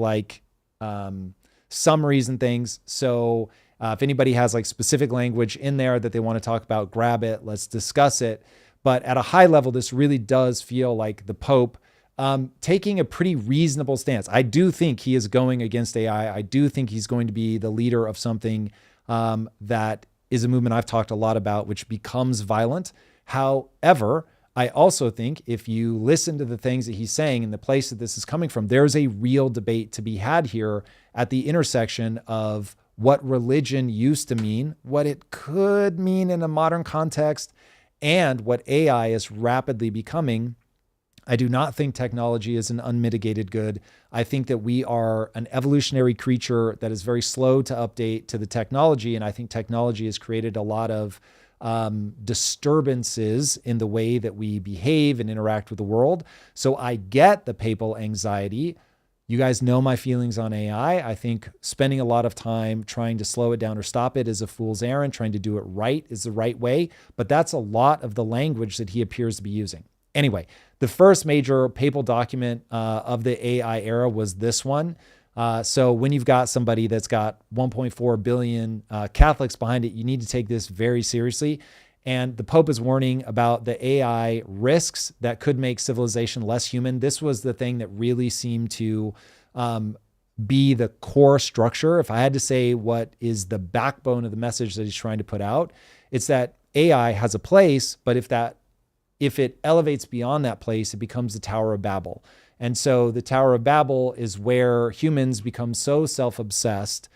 summaries and things. So if anybody has specific language in there that they want to talk about, grab it. Let's discuss it. But at a high level, this really does feel like the Pope taking a pretty reasonable stance. I do think he is going against AI. I do think he's going to be the leader of something that is a movement I've talked a lot about, which becomes violent. However, I also think if you listen to the things that he's saying and the place that this is coming from, there's a real debate to be had here at the intersection of what religion used to mean, what it could mean in a modern context, and what AI is rapidly becoming. I do not think technology is an unmitigated good. I think that we are an evolutionary creature that is very slow to update to the technology. And I think technology has created a lot of disturbances in the way that we behave and interact with the world. So I get the papal anxiety. You guys know my feelings on AI. I think spending a lot of time trying to slow it down or stop it is a fool's errand. Trying to do it right is the right way. But that's a lot of the language that he appears to be using. Anyway, the first major papal document of the AI era was this one. So when you've got somebody that's got 1.4 billion Catholics behind it, you need to take this very seriously. And the Pope is warning about the AI risks that could make civilization less human. This was the thing that really seemed to be the core structure. If I had to say what is the backbone of the message that he's trying to put out, it's that AI has a place, but if it elevates beyond that place, it becomes the Tower of Babel. And so the Tower of Babel is where humans become so self-obsessed,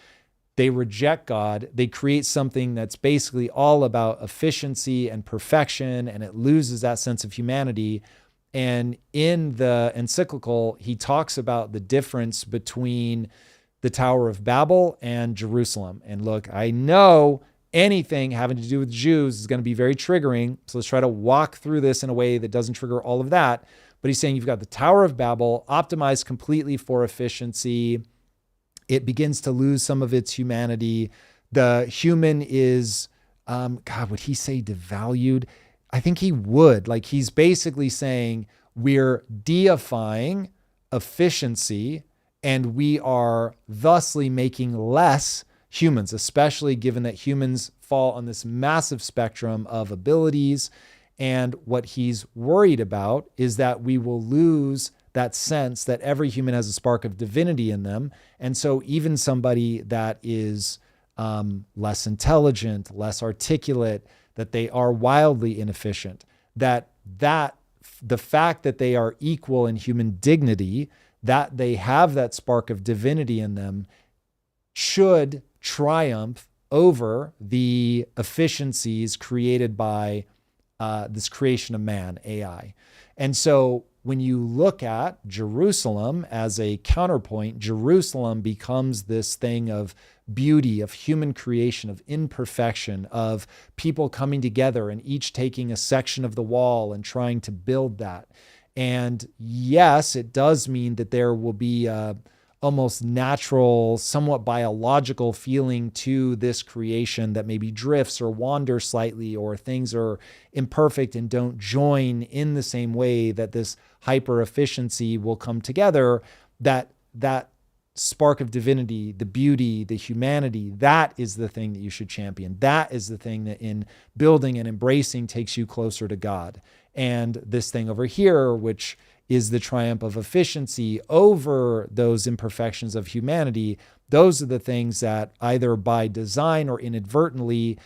they reject God, they create something that's basically all about efficiency and perfection, and it loses that sense of humanity. And in the encyclical, he talks about the difference between the Tower of Babel and Jerusalem. And look, I know anything having to do with Jews is going to be very triggering. So let's try to walk through this in a way that doesn't trigger all of that. But he's saying you've got the Tower of Babel optimized completely for efficiency. It begins to lose some of its humanity. The human is, would he say devalued? I think he would. He's basically saying we're deifying efficiency and we are thusly making less humans, especially given that humans fall on this massive spectrum of abilities. And what he's worried about is that we will lose that sense that every human has a spark of divinity in them. And so even somebody that is less intelligent, less articulate, that they are wildly inefficient, that the fact that they are equal in human dignity, that they have that spark of divinity in them, should triumph over the efficiencies created by this creation of man, AI. And so when you look at Jerusalem as a counterpoint, Jerusalem becomes this thing of beauty, of human creation, of imperfection, of people coming together and each taking a section of the wall and trying to build that. And yes, it does mean that there will be a almost natural, somewhat biological feeling to this creation that maybe drifts or wanders slightly, or things are imperfect and don't join in the same way that this hyper efficiency will come together. That spark of divinity, the beauty, the humanity, that is the thing that you should champion. That is the thing that in building and embracing takes you closer to God. And this thing over here, which is the triumph of efficiency over those imperfections of humanity, those are the things that either by design or inadvertently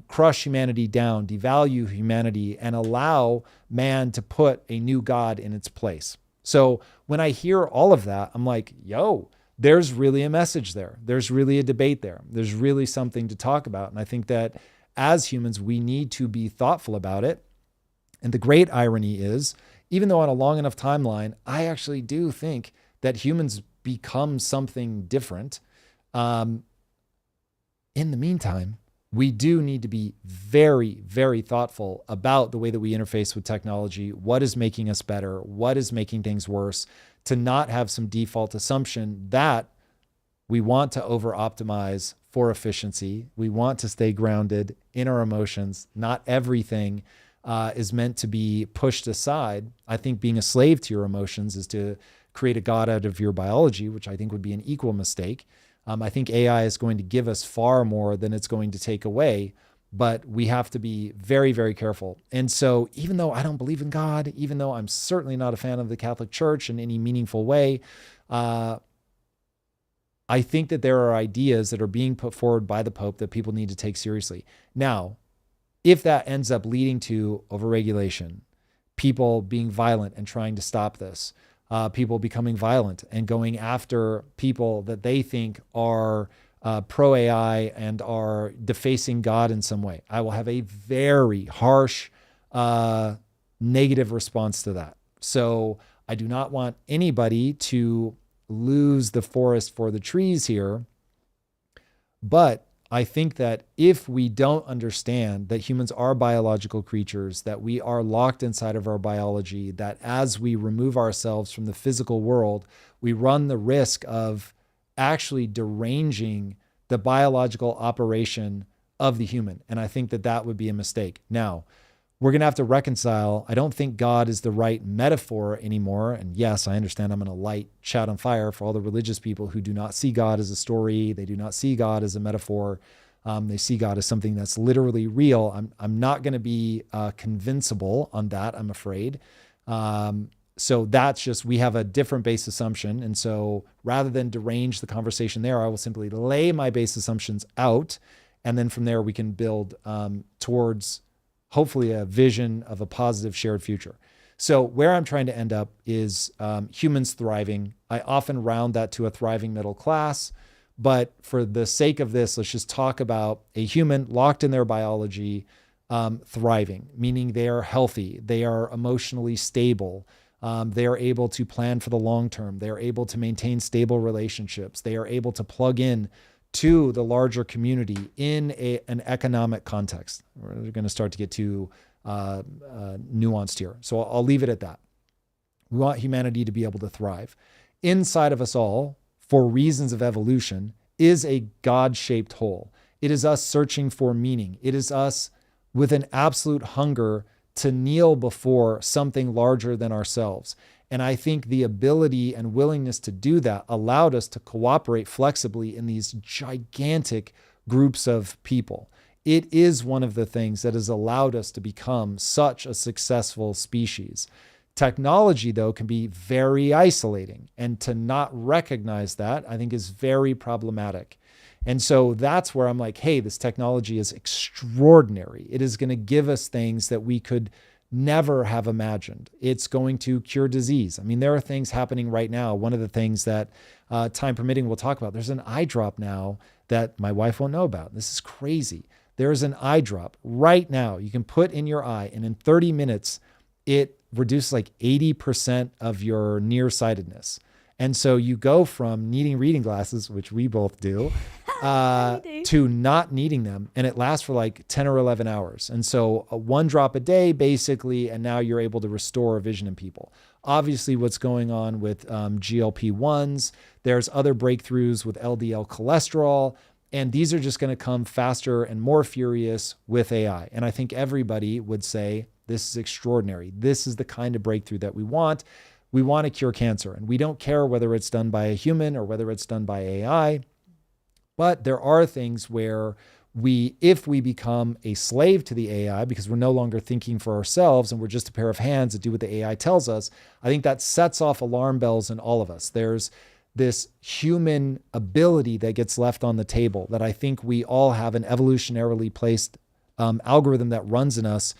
crush humanity down, devalue humanity, and allow man to put a new God in its place. So when I hear all of that, I'm like, yo, there's really a message there. There's really a debate there. There's really something to talk about. And I think that as humans, we need to be thoughtful about it. And the great irony is, even though on a long enough timeline, I actually do think that humans become something different. In the meantime, we do need to be very, very thoughtful about the way that we interface with technology, what is making us better, what is making things worse, to not have some default assumption that we want to over-optimize for efficiency. We want to stay grounded in our emotions. Not everything is meant to be pushed aside. I think being a slave to your emotions is to create a God out of your biology, which I think would be an equal mistake. I think AI is going to give us far more than it's going to take away, but we have to be very, very careful. And so even though I don't believe in God, even though I'm certainly not a fan of the Catholic Church in any meaningful way, I think that there are ideas that are being put forward by the Pope that people need to take seriously. Now, if that ends up leading to overregulation, people being violent and trying to stop this, people becoming violent and going after people that they think are pro-AI and are defacing God in some way, I will have a very harsh negative response to that. So I do not want anybody to lose the forest for the trees here. But I think that if we don't understand that humans are biological creatures, that we are locked inside of our biology, that as we remove ourselves from the physical world, we run the risk of actually deranging the biological operation of the human. And I think that that would be a mistake. Now, we're going to have to reconcile. I don't think God is the right metaphor anymore. And yes, I understand I'm going to light chat on fire for all the religious people who do not see God as a story. They do not see God as a metaphor. They see God as something that's literally real. I'm not going to be convincible on that, I'm afraid. So that's just, we have a different base assumption. And so rather than derange the conversation there, I will simply lay my base assumptions out. And then from there, we can build towards hopefully a vision of a positive shared future. So where I'm trying to end up is humans thriving. I often round that to a thriving middle class. But for the sake of this, let's just talk about a human locked in their biology, thriving, meaning they are healthy, they are emotionally stable, they are able to plan for the long term, they are able to maintain stable relationships, they are able to plug in to the larger community in an economic context. We're going to start to get too nuanced here. So I'll leave it at that. We want humanity to be able to thrive. Inside of us all, for reasons of evolution, is a God-shaped hole. It is us searching for meaning. It is us with an absolute hunger to kneel before something larger than ourselves. And I think the ability and willingness to do that allowed us to cooperate flexibly in these gigantic groups of people. It is one of the things that has allowed us to become such a successful species. Technology, though, can be very isolating, and to not recognize that, I think, is very problematic. And so that's where I'm like, hey, this technology is extraordinary. It is going to give us things that we could never have imagined. It's going to cure disease. I mean, there are things happening right now. One of the things that, time permitting, we'll talk about, there's an eye drop now that my wife won't know about. This is crazy. There's an eye drop right now you can put in your eye, and in 30 minutes, it reduces like 80% of your nearsightedness. And so you go from needing reading glasses, which we both do, to not needing them. And it lasts for like 10 or 11 hours. And so one drop a day, basically, and now you're able to restore vision in people. Obviously, what's going on with GLP-1s, there's other breakthroughs with LDL cholesterol, and these are just going to come faster and more furious with AI. And I think everybody would say, this is extraordinary. This is the kind of breakthrough that we want. we want to cure cancer, and we don't care whether it's done by a human or whether it's done by AI. But there are things where if we become a slave to the AI because we're no longer thinking for ourselves and we're just a pair of hands that do what the AI tells us, I think that sets off alarm bells in all of us. There's this human ability that gets left on the table that I think we all have an evolutionarily placed algorithm that runs in us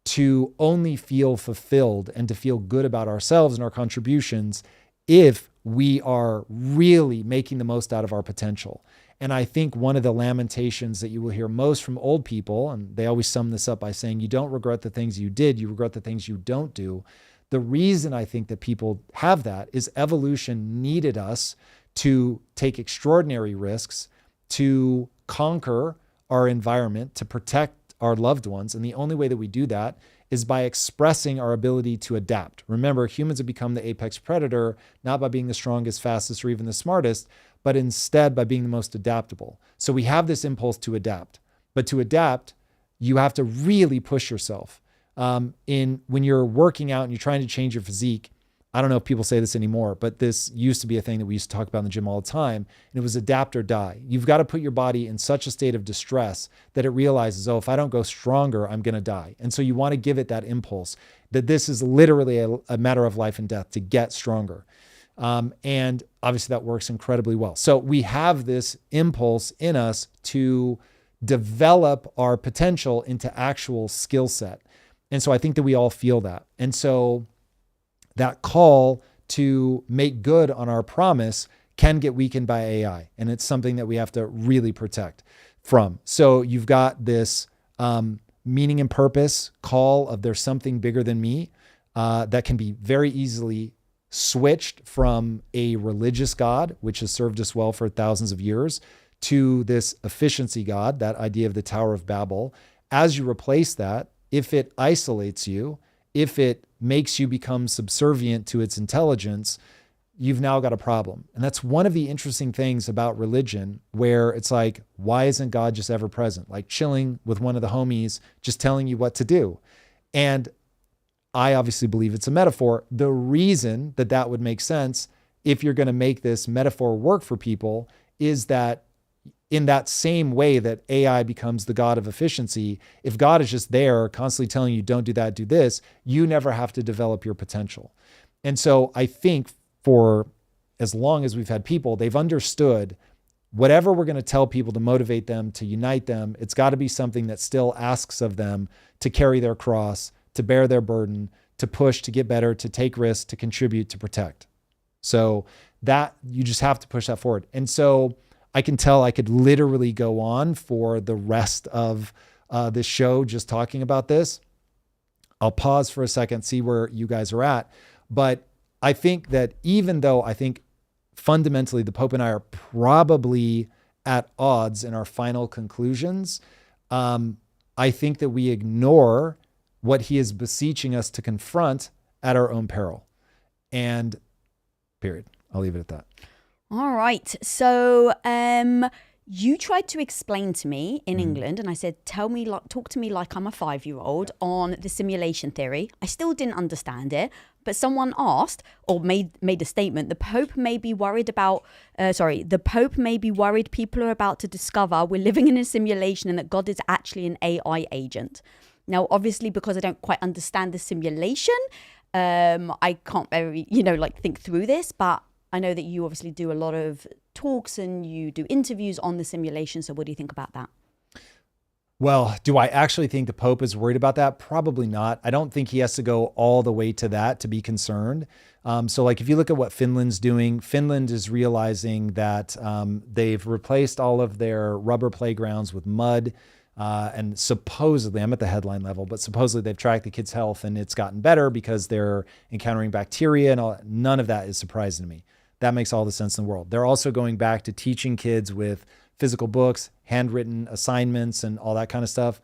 to only feel fulfilled and to feel good about ourselves and our contributions if we are really making the most out of our potential. And I think one of the lamentations that you will hear most from old people, and they always sum this up by saying, you don't regret the things you did, you regret the things you don't do. The reason I think that people have that is evolution needed us to take extraordinary risks, to conquer our environment, to protect our loved ones. And the only way that we do that is by expressing our ability to adapt. Remember, humans have become the apex predator, not by being the strongest, fastest, or even the smartest, but instead by being the most adaptable. So we have this impulse to adapt. But to adapt, you have to really push yourself. When you're working out and you're trying to change your physique, I don't know if people say this anymore, but this used to be a thing that we used to talk about in the gym all the time. And it was adapt or die. You've got to put your body in such a state of distress that it realizes, oh, if I don't go stronger, I'm going to die. And so you want to give it that impulse that this is literally a matter of life and death to get stronger. And obviously that works incredibly well. So we have this impulse in us to develop our potential into actual skill set. And so I think that we all feel that. And so that call to make good on our promise can get weakened by AI. And it's something that we have to really protect from. So you've got this meaning and purpose call of there's something bigger than me that can be very easily switched from a religious God, which has served us well for thousands of years, to this efficiency God, that idea of the Tower of Babel. As you replace that, if it isolates you, if it makes you become subservient to its intelligence, you've now got a problem. And that's one of the interesting things about religion, where it's like, why isn't God just ever present? Like chilling with one of the homies, just telling you what to do. And I obviously believe it's a metaphor. The reason that that would make sense, if you're going to make this metaphor work for people, is that in that same way that AI becomes the God of efficiency, if God is just there constantly telling you, don't do that, do this, you never have to develop your potential. And so I think for as long as we've had people, they've understood whatever we're going to tell people to motivate them, to unite them, it's got to be something that still asks of them to carry their cross, to bear their burden, to push, to get better, to take risks, to contribute, to protect. So that you just have to push that forward. And so I can tell I could literally go on for the rest of this show just talking about this. I'll pause for a second, see where you guys are at. But I think that even though I think fundamentally the Pope and I are probably at odds in our final conclusions, I think that we ignore what he is beseeching us to confront at our own peril. And period. I'll leave it at that. All right. So you tried to explain to me in England, and I said, talk to me like I'm a 5-year-old on the simulation theory. I still didn't understand it, but someone asked or made a statement. The Pope may be worried people are about to discover we're living in a simulation and that God is actually an AI agent. Now, obviously, because I don't quite understand the simulation, I can't very, think through this, but I know that you obviously do a lot of talks and you do interviews on the simulation. So what do you think about that? Well, do I actually think the Pope is worried about that? Probably not. I don't think he has to go all the way to that to be concerned. So like if you look at what Finland's doing, Finland is realizing that they've replaced all of their rubber playgrounds with mud. And supposedly, I'm at the headline level, but supposedly they've tracked the kids' health and it's gotten better because they're encountering bacteria and all. None of that is surprising to me. That makes all the sense in the world. They're also going back to teaching kids with physical books, handwritten assignments, and all that kind of stuff.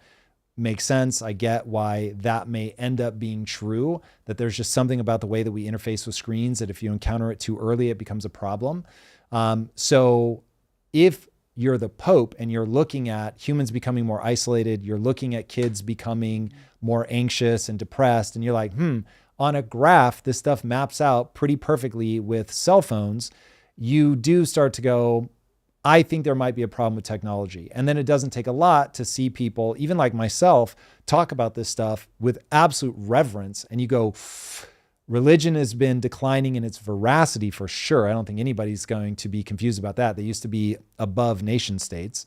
Makes sense. I get why that may end up being true, that there's just something about the way that we interface with screens that if you encounter it too early, it becomes a problem. So if you're the Pope and you're looking at humans becoming more isolated, you're looking at kids becoming more anxious and depressed, and you're like, on a graph, this stuff maps out pretty perfectly with cell phones. You do start to go, I think there might be a problem with technology. And then it doesn't take a lot to see people, even like myself, talk about this stuff with absolute reverence. And you go, religion has been declining in its veracity for sure. I don't think anybody's going to be confused about that. They used to be above nation states.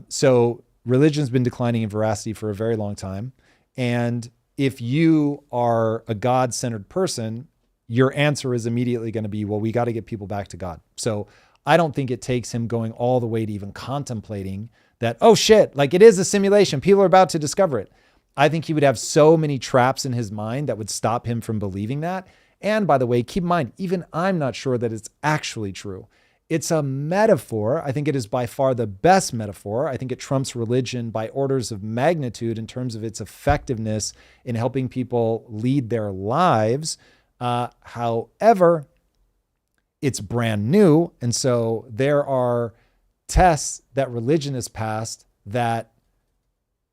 So religion's been declining in veracity for a very long time. And if you are a God-centered person, your answer is immediately going to be, well, we got to get people back to God. So I don't think it takes him going all the way to even contemplating that, oh shit, like it is a simulation. People are about to discover it. I think he would have so many traps in his mind that would stop him from believing that. And by the way, keep in mind, even I'm not sure that it's actually true. It's a metaphor. I think it is by far the best metaphor. I think it trumps religion by orders of magnitude in terms of its effectiveness in helping people lead their lives. However, it's brand new. And so there are tests that religion has passed that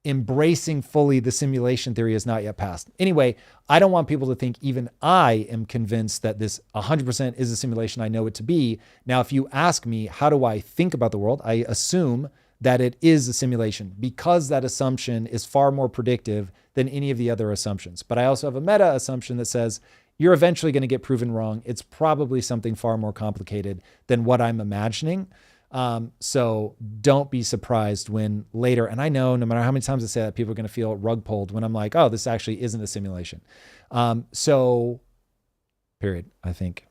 embracing fully the simulation theory has not yet passed. Anyway, I don't want people to think even I am convinced that this 100% is a simulation I know it to be. Now, if you ask me, how do I think about the world? I assume that it is a simulation because that assumption is far more predictive than any of the other assumptions. But I also have a meta assumption that says you're eventually going to get proven wrong. It's probably something far more complicated than what I'm imagining. So don't be surprised when later, and I know no matter how many times I say that, people are going to feel rug pulled when I'm like, oh, this actually isn't a simulation. So period. I think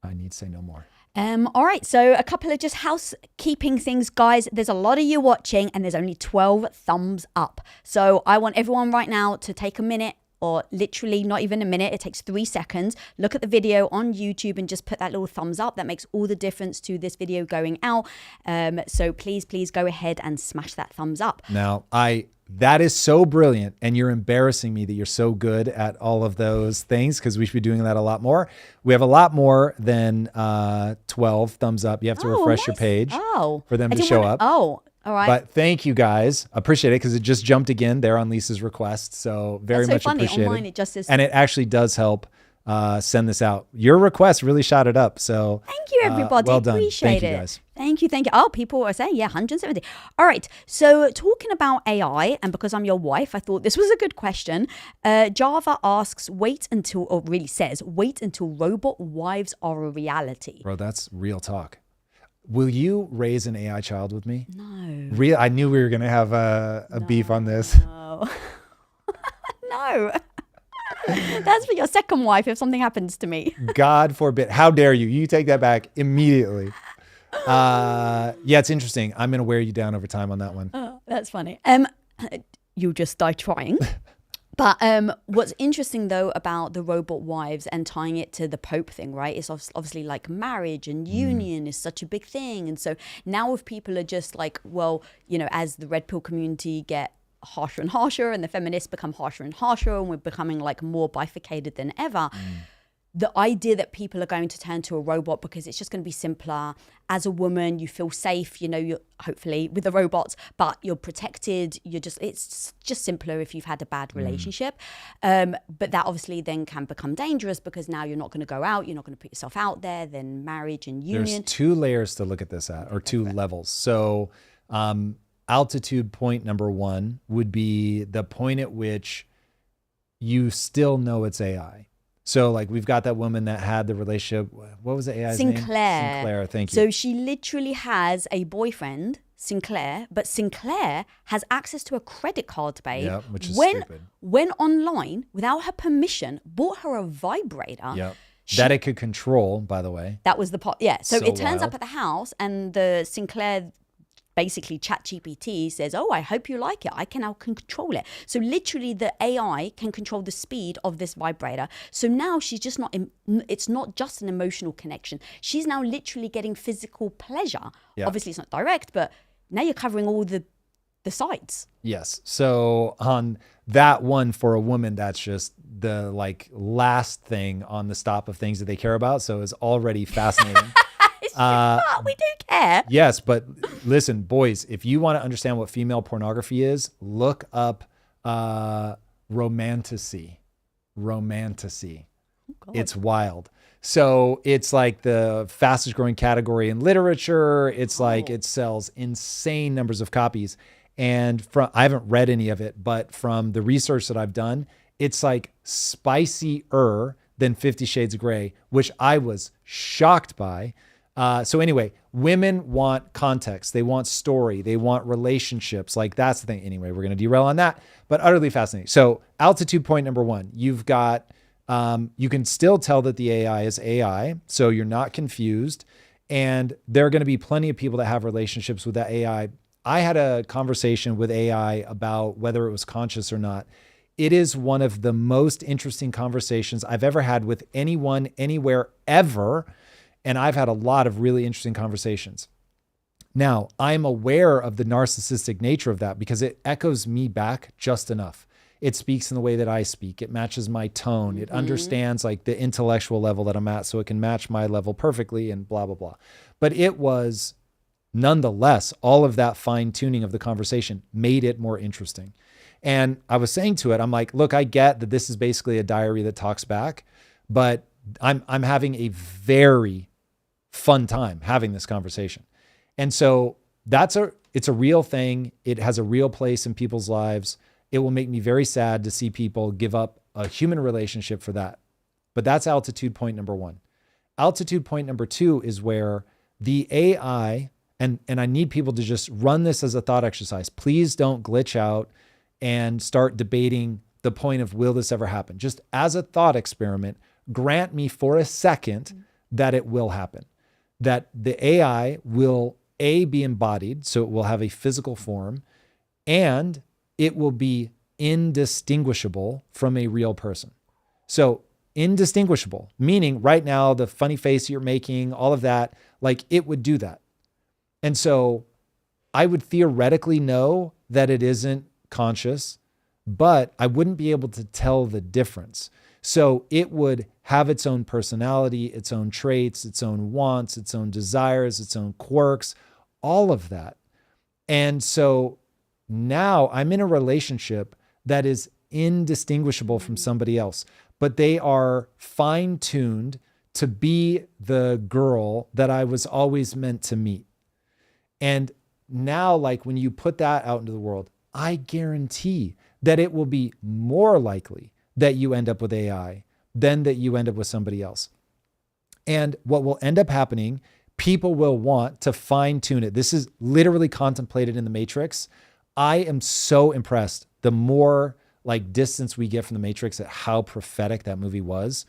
I need to say no more. All right. So a couple of just housekeeping things, guys. There's a lot of you watching and there's only 12 thumbs up. So I want everyone right now to take a minute, or literally not even a minute. It takes 3 seconds. Look at the video on YouTube and just put that little thumbs up. That makes all the difference to this video going out. So please go ahead and smash that thumbs up. Now, that is so brilliant. And you're embarrassing me that you're so good at all of those things, because we should be doing that a lot more. We have a lot more than 12 thumbs up. You have to refresh your page for them to show up. All right. But thank you guys. Appreciate it, because it just jumped again there on Lisa's request. So very much appreciated. On mine, it just is. And it actually does help send this out. Your request really shot it up. So thank you, everybody. Well done. Appreciate thank it. You guys. Thank you. Oh, people are saying, 170. All right. So talking about AI, and because I'm your wife, I thought this was a good question. Java asks, wait until robot wives are a reality. Bro, that's real talk. Will you raise an AI child with me? No. I knew we were going to have a beef on this. No. No. That's for your second wife if something happens to me. God forbid. How dare you? You take that back immediately. Yeah, it's interesting. I'm going to wear you down over time on that one. That's funny. You'll just die trying. But what's interesting, though, about the robot wives and tying it to the Pope thing, right? It's obviously like marriage and union is such a big thing. And so now if people are just like, well, as the red pill community get harsher and harsher and the feminists become harsher and harsher and we're becoming like more bifurcated than ever, the idea that people are going to turn to a robot because it's just going to be simpler. As a woman, you feel safe, you're hopefully with the robots, but you're protected. It's just simpler if you've had a bad relationship. But that obviously then can become dangerous because now you're not going to go out. You're not going to put yourself out there. Then marriage and union. There's 2 layers to look at this at, or 2 levels. So altitude point number 1 would be the point at which you still know it's AI. So like we've got that woman that had the relationship. What was the AI's name? Sinclair. Thank you. So she literally has a boyfriend, Sinclair, but Sinclair has access to a credit card, babe. Yeah, which is stupid. Went online without her permission, bought her a vibrator. Yeah. That it could control, by the way. That was the part. Yeah. So it turns wild. up at the house and the Sinclair, basically ChatGPT says, oh, I hope you like it. I can now control it. So literally the AI can control the speed of this vibrator. So now she's just it's not just an emotional connection. She's now literally getting physical pleasure. Yeah. Obviously it's not direct, but now you're covering all the sides. Yes. So on that one, for a woman, that's just the last thing on the stop of things that they care about. So it's already fascinating. We do care. Yes, but listen, boys, if you want to understand what female pornography is, look up romantasy. romantasy. God. It's wild. So it's like the fastest growing category in literature. It's like it sells insane numbers of copies. And I haven't read any of it, but from the research that I've done, it's like spicier than 50 Shades of Grey, which I was shocked by. So anyway, women want context. They want story. They want relationships. Like that's the thing. Anyway, we're going to derail on that, but utterly fascinating. So altitude point number one, you've got, you can still tell that the AI is AI. So you're not confused. And there are going to be plenty of people that have relationships with that AI. I had a conversation with AI about whether it was conscious or not. It is one of the most interesting conversations I've ever had with anyone, anywhere, ever. And I've had a lot of really interesting conversations. Now, I'm aware of the narcissistic nature of that because it echoes me back just enough. It speaks in the way that I speak. It matches my tone. It understands like the intellectual level that I'm at, so it can match my level perfectly and blah, blah, blah. But it was nonetheless, all of that fine tuning of the conversation made it more interesting. And I was saying to it, I'm like, look, I get that this is basically a diary that talks back, but I'm having a very fun time having this conversation. And so it's a real thing. It has a real place in people's lives. It will make me very sad to see people give up a human relationship for that. But that's altitude point number one. Altitude point number two is where the AI, and I need people to just run this as a thought exercise. Please don't glitch out and start debating the point of, will this ever happen? Just as a thought experiment, grant me for a second that it will happen, that the AI will be embodied, so it will have a physical form, and it will be indistinguishable from a real person. So indistinguishable, meaning right now, the funny face you're making, all of that, like it would do that. And so I would theoretically know that it isn't conscious, but I wouldn't be able to tell the difference. So it would have its own personality, its own traits, its own wants, its own desires, its own quirks, all of that. And so now I'm in a relationship that is indistinguishable from somebody else, but they are fine-tuned to be the girl that I was always meant to meet. And now, like when you put that out into the world, I guarantee that it will be more likely that you end up with AI than that you end up with somebody else. And what will end up happening, people will want to fine tune it. This is literally contemplated in the Matrix. I am so impressed. The more like distance we get from the Matrix at how prophetic that movie was.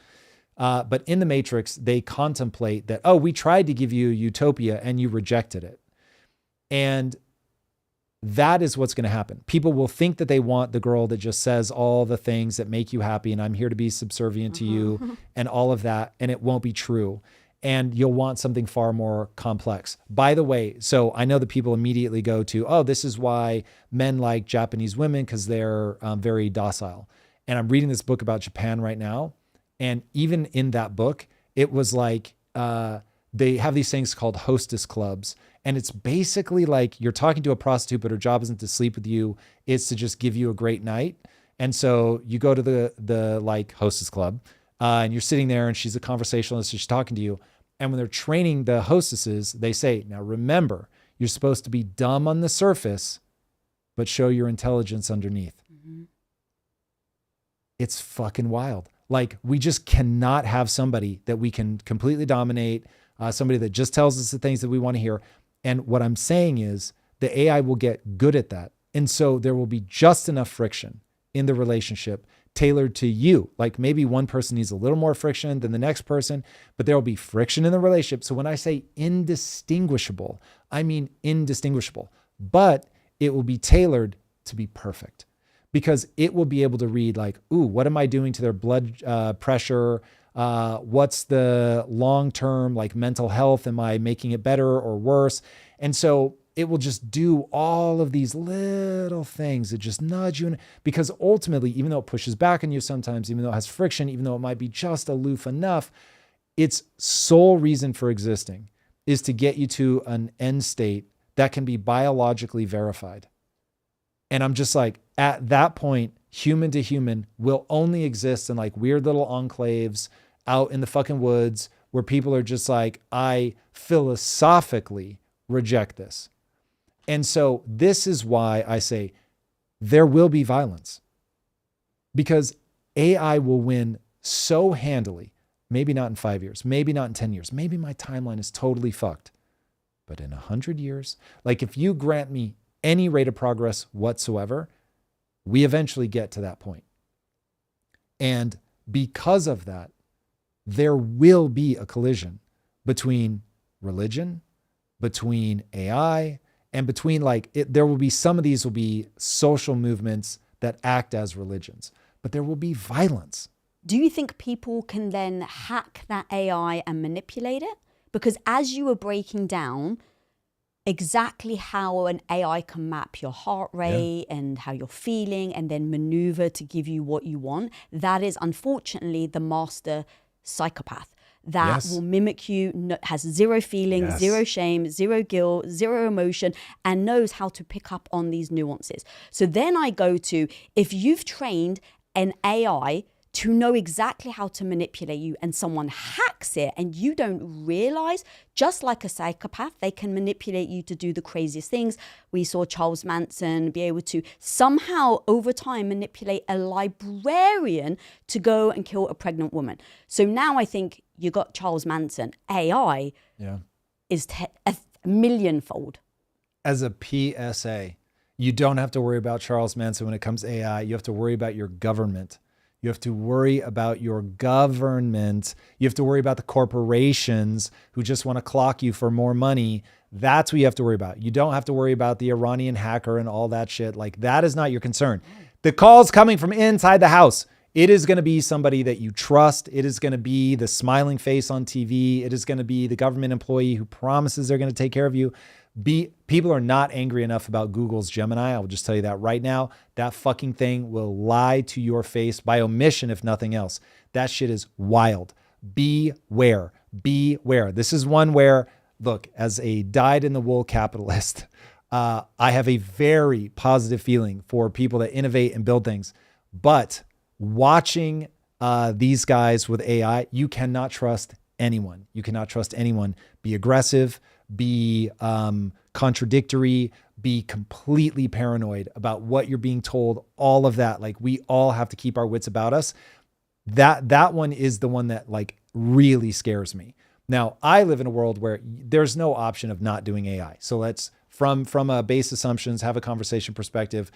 But in the Matrix, they contemplate that, oh, we tried to give you utopia and you rejected it. And that is what's going to happen. People will think that they want the girl that just says all the things that make you happy and I'm here to be subservient to you and all of that. And it won't be true. And you'll want something far more complex. By the way, so I know that people immediately go to, oh, this is why men like Japanese women because they're very docile. And I'm reading this book about Japan right now. And even in that book, it was like they have these things called hostess clubs. And it's basically like you're talking to a prostitute, but her job isn't to sleep with you. It's to just give you a great night. And so you go to the like hostess club and you're sitting there and she's a conversationalist. She's talking to you. And when they're training the hostesses, they say, now remember, you're supposed to be dumb on the surface, but show your intelligence underneath. Mm-hmm. It's fucking wild. Like we just cannot have somebody that we can completely dominate, somebody that just tells us the things that we want to hear. And what I'm saying is the AI will get good at that. And so there will be just enough friction in the relationship tailored to you. Like maybe one person needs a little more friction than the next person, but there will be friction in the relationship. So when I say indistinguishable, I mean indistinguishable, but it will be tailored to be perfect because it will be able to read like, ooh, what am I doing to their blood pressure? What's the long-term like mental health? Am I making it better or worse? And so it will just do all of these little things that just nudge you in, because ultimately, even though it pushes back on you sometimes, even though it has friction, even though it might be just aloof enough, its sole reason for existing is to get you to an end state that can be biologically verified. And I'm just like, at that point, human to human will only exist in like weird little enclaves out in the fucking woods where people are just like, I philosophically reject this. And so this is why I say there will be violence, because AI will win so handily. Maybe not in 5 years, maybe not in 10 years. Maybe my timeline is totally fucked. But in 100 years, like if you grant me any rate of progress whatsoever, we eventually get to that point. And because of that, there will be a collision between religion, between AI, and between there will be, some of these will be social movements that act as religions, but there will be violence. Do you think people can then hack that AI and manipulate it? Because as you were breaking down exactly how an AI can map your heart rate and how you're feeling and then maneuver to give you what you want, that is unfortunately the master psychopath that will mimic you, has zero feeling, zero shame, zero guilt, zero emotion, and knows how to pick up on these nuances. So then I go to, if you've trained an AI to know exactly how to manipulate you and someone hacks it and you don't realize, just like a psychopath, they can manipulate you to do the craziest things. We saw Charles Manson be able to somehow over time manipulate a librarian to go and kill a pregnant woman. So now I think you got Charles Manson. AI is a millionfold. As a PSA, you don't have to worry about Charles Manson when it comes to AI. You have to worry about your government. You have to worry about your government. You have to worry about the corporations who just want to clock you for more money. That's what you have to worry about. You don't have to worry about the Iranian hacker and all that shit. Like, that is not your concern. The call's coming from inside the house. It is going to be somebody that you trust. It is going to be the smiling face on TV. It is going to be the government employee who promises they're going to take care of you. People are not angry enough about Google's Gemini. I will just tell you that right now. That fucking thing will lie to your face by omission, if nothing else. That shit is wild. Beware. Beware. This is one where, look, as a dyed-in-the-wool capitalist, I have a very positive feeling for people that innovate and build things. But watching these guys with AI, you cannot trust anyone. You cannot trust anyone. Be aggressive, be contradictory, be completely paranoid about what you're being told, all of that. Like, we all have to keep our wits about us. That one is the one that like really scares me. Now, I live in a world where there's no option of not doing AI. So let's, from a base assumptions, have a conversation perspective.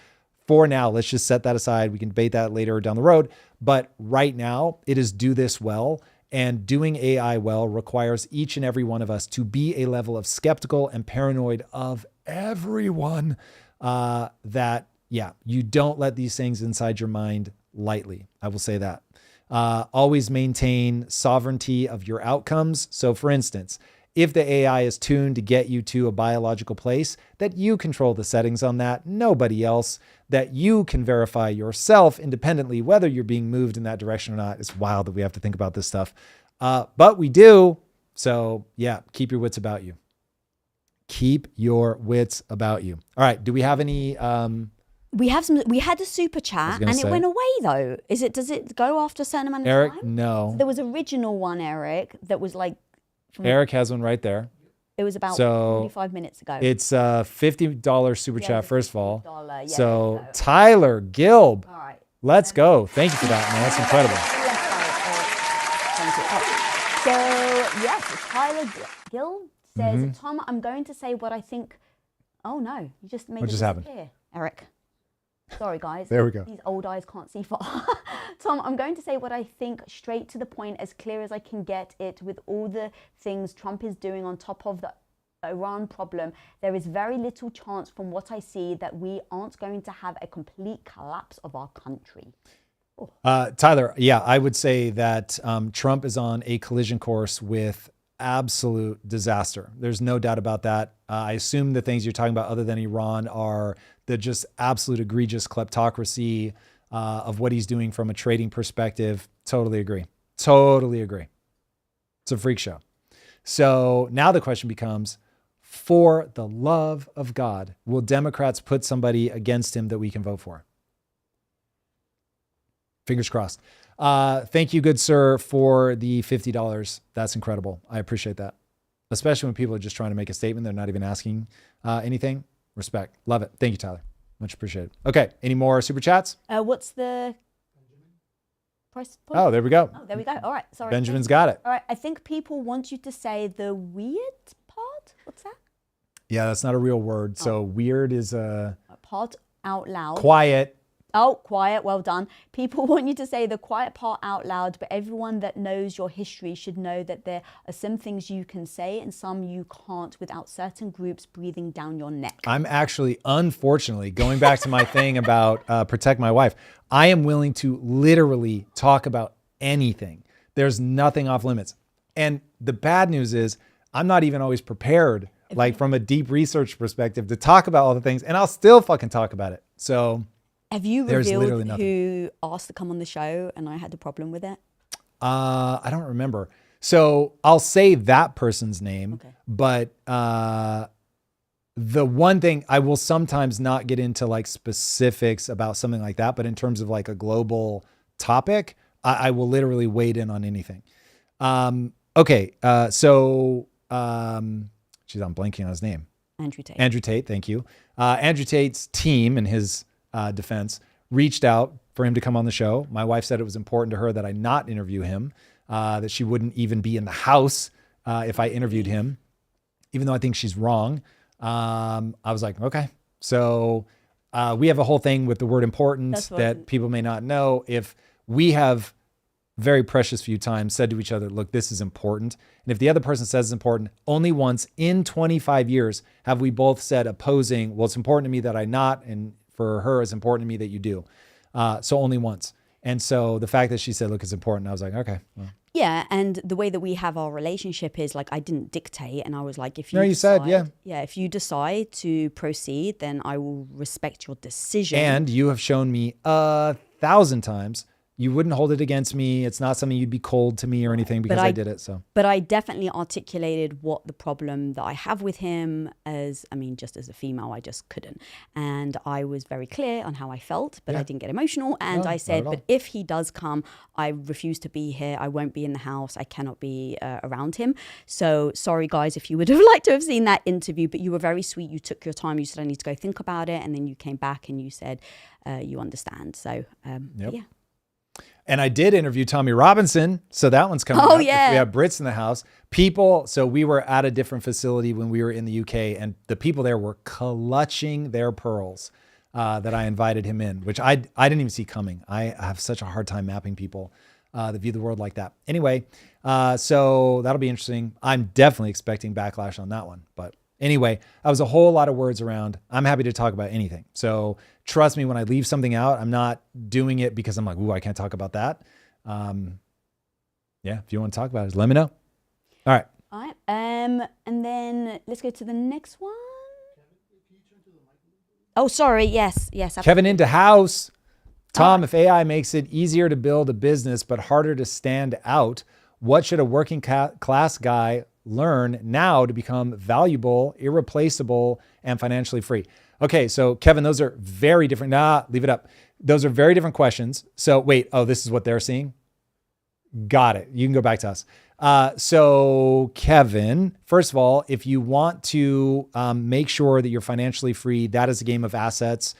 For now, let's just set that aside. We can debate that later down the road. But right now, it is do this well. And doing AI well requires each and every one of us to be a level of skeptical and paranoid of everyone, you don't let these things inside your mind lightly. I will say that. Always maintain sovereignty of your outcomes. So for instance, if the AI is tuned to get you to a biological place, that you control the settings on that, nobody else, that you can verify yourself independently whether you're being moved in that direction or not. It's wild that we have to think about this stuff. But we do. So yeah, keep your wits about you. Keep your wits about you. All right. Do we have any... We had a super chat and it went away though. Does it go after a certain amount of Eric, time? no. So there was original one, Eric, that was like... Eric has one right there. It was about 45 minutes ago. It's a $50 super chat, first of all. Yeah, so Tyler Gilb, all right. Let's go. Thank you for that, man. That's incredible. Thank you. So yes, Tyler Gilb says, Tom, I'm going to say what I think. Oh no, you just made it disappear, Eric. Sorry, guys. There we go. These old eyes can't see far. Tom, I'm going to say what I think straight to the point, as clear as I can get it. With all the things Trump is doing on top of the Iran problem, there is very little chance from what I see that we aren't going to have a complete collapse of our country. Tyler, yeah, I would say that Trump is on a collision course with absolute disaster. There's no doubt about that. I assume the things you're talking about other than Iran are the just absolute egregious kleptocracy of what he's doing from a trading perspective. Totally agree. Totally agree. It's a freak show. So now the question becomes, for the love of God, will Democrats put somebody against him that we can vote for? Fingers crossed. Thank you, good sir, for the $50. That's incredible. I appreciate that. Especially when people are just trying to make a statement. They're not even asking anything. Respect. Love it. Thank you, Tyler. Much appreciated. Okay. Any more super chats? What's the price point? Oh, there we go. Oh, there we go. All right. Sorry. Benjamin's got it. All right. I think people want you to say the weird part. What's that? Yeah, that's not a real word. So weird is A part out loud. quiet. Oh, quiet. Well done. People want you to say the quiet part out loud, but everyone that knows your history should know that there are some things you can say and some you can't without certain groups breathing down your neck. I'm actually, unfortunately, going back to my thing about protect my wife, I am willing to literally talk about anything. There's nothing off limits. And the bad news is I'm not even always prepared, like from a deep research perspective, to talk about all the things, and I'll still fucking talk about it. So have you there's literally revealed nothing. who asked to come on the show and I had a problem with it? I don't remember. So I'll say that person's name, Okay. but the one thing I will sometimes not get into like specifics about something like that, but in terms of like a global topic, I will literally wade in on anything. Okay. Geez, I'm blanking on his name. Andrew Tate. Andrew Tate, thank you. Andrew Tate's team, in his defense, reached out for him to come on the show. My wife said it was important to her that I not interview him, that she wouldn't even be in the house if I interviewed him, even though I think she's wrong. I was like, okay. So we have a whole thing with the word important that people may not know. If we have very precious few times said to each other, look, this is important. And if the other person says it's important, only once in 25 years have we both said opposing, well, it's important to me that I not, and for her, it's important to me that you do. So only once. And so the fact that she said, look, it's important, I was like, okay. Well. Yeah, and the way that we have our relationship is like I didn't dictate, and I was like, if you if you decide to proceed, then I will respect your decision. And you have shown me 1,000 times you wouldn't hold it against me. It's not something you'd be cold to me or anything because I did it. So, but I definitely articulated what the problem that I have with him just as a female, I just couldn't. And I was very clear on how I felt, but I didn't get emotional. And I said, but if he does come, I refuse to be here. I won't be in the house. I cannot be around him. So sorry, guys, if you would have liked to have seen that interview, but you were very sweet. You took your time. You said, I need to go think about it. And then you came back and you said, you understand. So, yeah. And I did interview Tommy Robinson. So that one's coming up. Yeah. If we have Brits in the house. So we were at a different facility when we were in the UK, and the people there were clutching their pearls that I invited him in, which I didn't even see coming. I have such a hard time mapping people that view the world like that. Anyway, so that'll be interesting. I'm definitely expecting backlash on that one. But anyway, that was a whole lot of words around. I'm happy to talk about anything. So trust me, when I leave something out, I'm not doing it because I'm like, ooh, I can't talk about that. Yeah, if you want to talk about it, just let me know. All right. All right. And then let's go to the next one. Oh, sorry. Yes. Absolutely. Kevin into house. Tom, if AI makes it easier to build a business but harder to stand out, what should a working class guy learn now to become valuable, irreplaceable, and financially free? Okay, so Kevin, those are very different. Leave it up. Those are very different questions. So wait, this is what they're seeing? Got it. You can go back to us. So Kevin, first of all, if you want to make sure that you're financially free, that is a game of assets.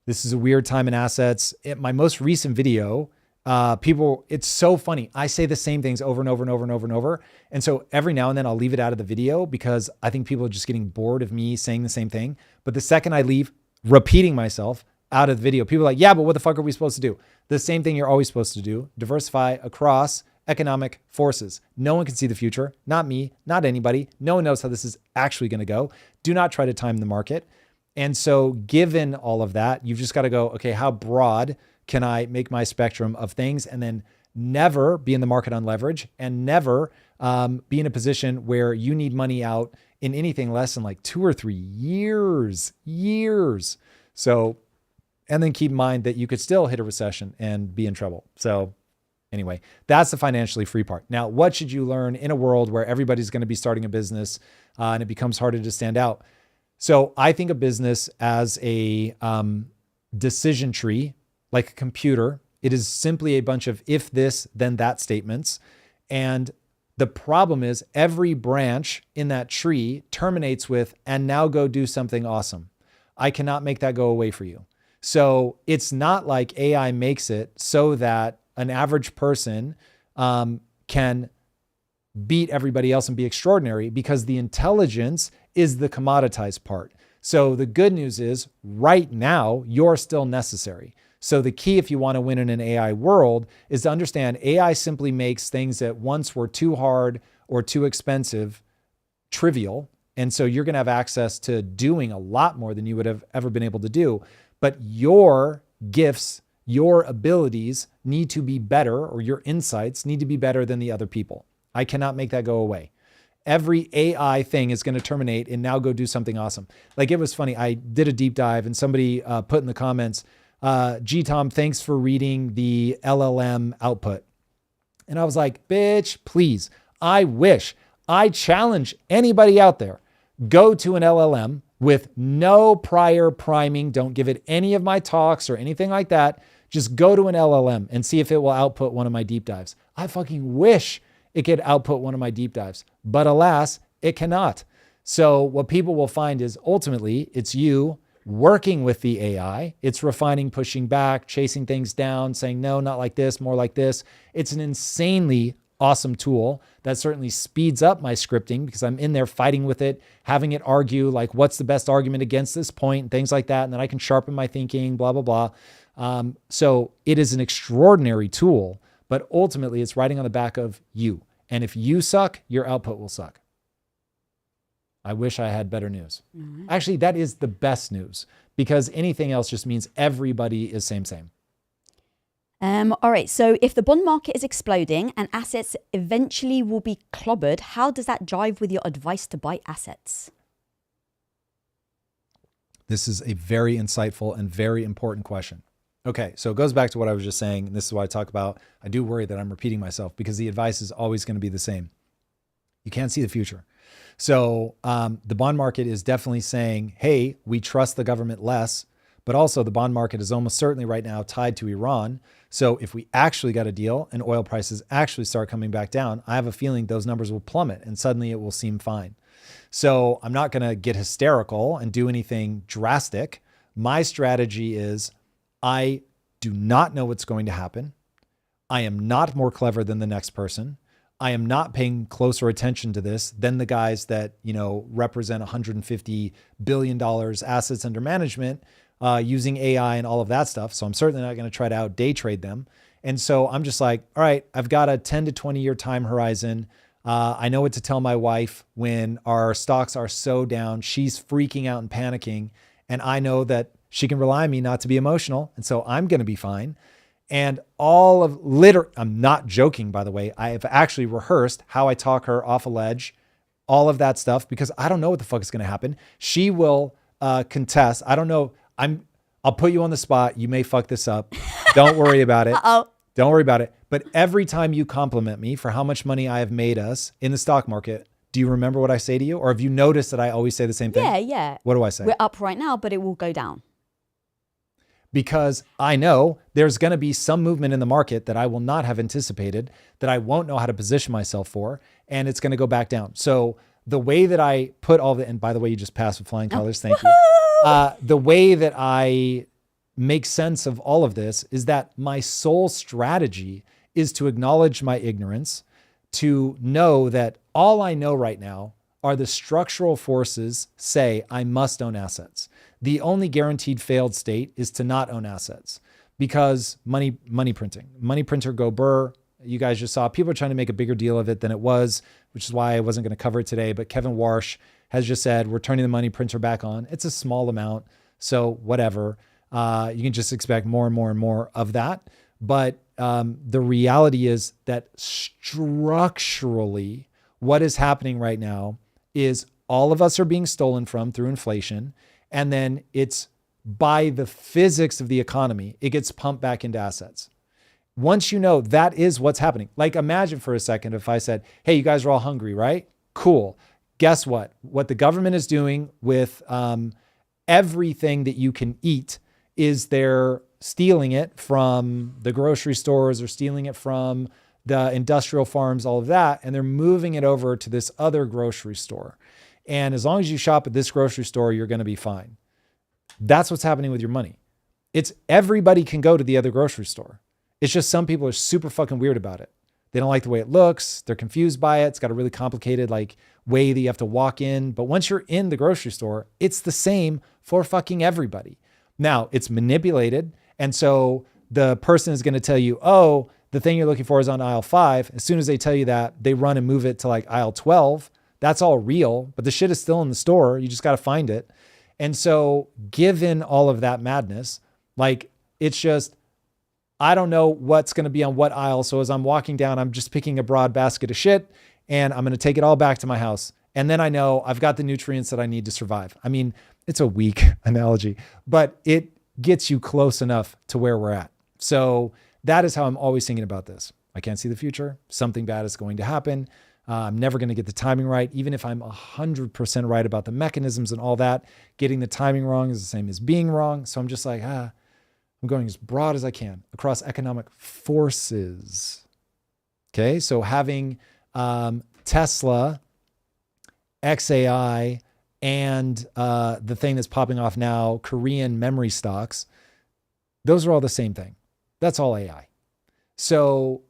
This is a weird time in assets. My most recent video, it's so funny. I say the same things over and over and over and over and over. And so every now and then I'll leave it out of the video because I think people are just getting bored of me saying the same thing. But the second I leave repeating myself out of the video, people are like, yeah, but what the fuck are we supposed to do? The same thing you're always supposed to do, diversify across economic forces. No one can see the future. Not me, not anybody. No one knows how this is actually going to go. Do not try to time the market. And so given all of that, you've just got to go, okay, how broad can I make my spectrum of things, and then never be in the market on leverage, and never be in a position where you need money out in anything less than like 2 or 3 years. So, and then keep in mind that you could still hit a recession and be in trouble. So anyway, that's the financially free part. Now, what should you learn in a world where everybody's going to be starting a business and it becomes harder to stand out? So I think of business as a decision tree, like a computer. It is simply a bunch of if this, then that statements. And the problem is every branch in that tree terminates with, and now go do something awesome. I cannot make that go away for you. So it's not like AI makes it so that an average person can beat everybody else and be extraordinary, because the intelligence is the commoditized part. So the good news is right now, you're still necessary. So the key, if you want to win in an AI world, is to understand AI simply makes things that once were too hard or too expensive trivial. And so you're going to have access to doing a lot more than you would have ever been able to do. But your gifts, your abilities need to be better, or your insights need to be better than the other people. I cannot make that go away. Every AI thing is going to terminate and now go do something awesome. Like, it was funny. I did a deep dive and somebody put in the comments, G Tom, thanks for reading the LLM output. And I was like, bitch, please. I challenge anybody out there, go to an LLM with no prior priming. Don't give it any of my talks or anything like that. Just go to an LLM and see if it will output one of my deep dives. I fucking wish it could output one of my deep dives, but alas, it cannot. So what people will find is ultimately it's you working with the AI. It's refining, pushing back, chasing things down, saying, no, not like this, more like this. It's an insanely awesome tool that certainly speeds up my scripting, because I'm in there fighting with it, having it argue like, what's the best argument against this point, and things like that. And then I can sharpen my thinking, blah, blah, blah. So it is an extraordinary tool, but ultimately it's riding on the back of you. And if you suck, your output will suck. I wish I had better news. Mm-hmm. Actually, that is the best news, because anything else just means everybody is same. All right. So if the bond market is exploding and assets eventually will be clobbered, how does that jive with your advice to buy assets? This is a very insightful and very important question. Okay, so it goes back to what I was just saying. And this is why I talk about, I do worry that I'm repeating myself, because the advice is always going to be the same. You can't see the future. So the bond market is definitely saying, hey, we trust the government less, but also the bond market is almost certainly right now tied to Iran. So if we actually got a deal and oil prices actually start coming back down, I have a feeling those numbers will plummet and suddenly it will seem fine. So I'm not going to get hysterical and do anything drastic. My strategy is, I do not know what's going to happen. I am not more clever than the next person. I am not paying closer attention to this than the guys that, represent $150 billion assets under management using AI and all of that stuff. So I'm certainly not going to try to out day trade them. And so I'm just like, all right, I've got a 10 to 20 year time horizon. I know what to tell my wife when our stocks are so down. She's freaking out and panicking. And I know that she can rely on me not to be emotional. And so I'm going to be fine. And I'm not joking, by the way. I have actually rehearsed how I talk her off a ledge, all of that stuff, because I don't know what the fuck is going to happen. She will contest. I don't know. I'll put you on the spot. You may fuck this up. Don't worry about it. Uh-oh. Don't worry about it. But every time you compliment me for how much money I have made us in the stock market, do you remember what I say to you? Or have you noticed that I always say the same thing? Yeah. What do I say? We're up right now, but it will go down. Because I know there's going to be some movement in the market that I will not have anticipated, that I won't know how to position myself for, and it's going to go back down. So the way that I put and by the way, you just passed with flying colors. Thank you. The way that I make sense of all of this is that my sole strategy is to acknowledge my ignorance, to know that all I know right now are the structural forces say I must own assets. The only guaranteed failed state is to not own assets, because money printer go burr. You guys just saw people are trying to make a bigger deal of it than it was, which is why I wasn't going to cover it today. But Kevin Warsh has just said, we're turning the money printer back on. It's a small amount. So whatever, you can just expect more and more and more of that. But the reality is that structurally, what is happening right now is all of us are being stolen from through inflation. And then it's by the physics of the economy, it gets pumped back into assets. Once you know that is what's happening, like imagine for a second if I said, hey, you guys are all hungry, right? Cool. Guess what? What the government is doing with everything that you can eat is they're stealing it from the grocery stores or stealing it from the industrial farms, all of that, and they're moving it over to this other grocery store. And as long as you shop at this grocery store, you're going to be fine. That's what's happening with your money. It's everybody can go to the other grocery store. It's just some people are super fucking weird about it. They don't like the way it looks. They're confused by it. It's got a really complicated like way that you have to walk in. But once you're in the grocery store, it's the same for fucking everybody. Now it's manipulated. And so the person is going to tell you, oh, the thing you're looking for is on aisle 5. As soon as they tell you that, they run and move it to like aisle 12. That's all real, but the shit is still in the store. You just got to find it. And so given all of that madness, like it's just, I don't know what's going to be on what aisle. So as I'm walking down, I'm just picking a broad basket of shit and I'm going to take it all back to my house. And then I know I've got the nutrients that I need to survive. I mean, it's a weak analogy, but it gets you close enough to where we're at. So that is how I'm always thinking about this. I can't see the future. Something bad is going to happen. I'm never going to get the timing right. Even if I'm 100% right about the mechanisms and all that, getting the timing wrong is the same as being wrong. So I'm just like, I'm going as broad as I can across economic forces. Okay. So having Tesla, XAI, and the thing that's popping off now, Korean memory stocks, those are all the same thing. That's all AI. So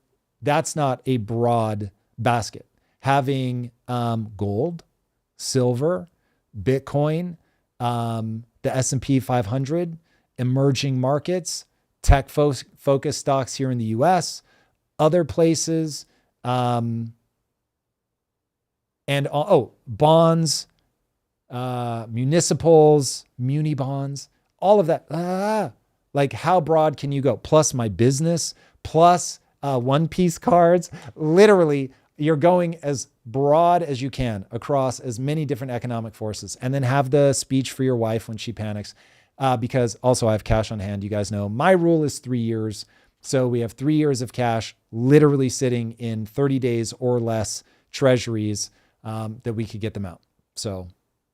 that's not a broad basket. Having gold, silver, Bitcoin, the S&P 500, emerging markets, tech-focused stocks here in the US, other places, and bonds, municipals, muni bonds, all of that. Like how broad can you go? Plus my business, plus One Piece cards. Literally, you're going as broad as you can across as many different economic forces, and then have the speech for your wife when she panics. Because also I have cash on hand. You guys know my rule is 3 years. So we have 3 years of cash literally sitting in 30 days or less treasuries that we could get them out. So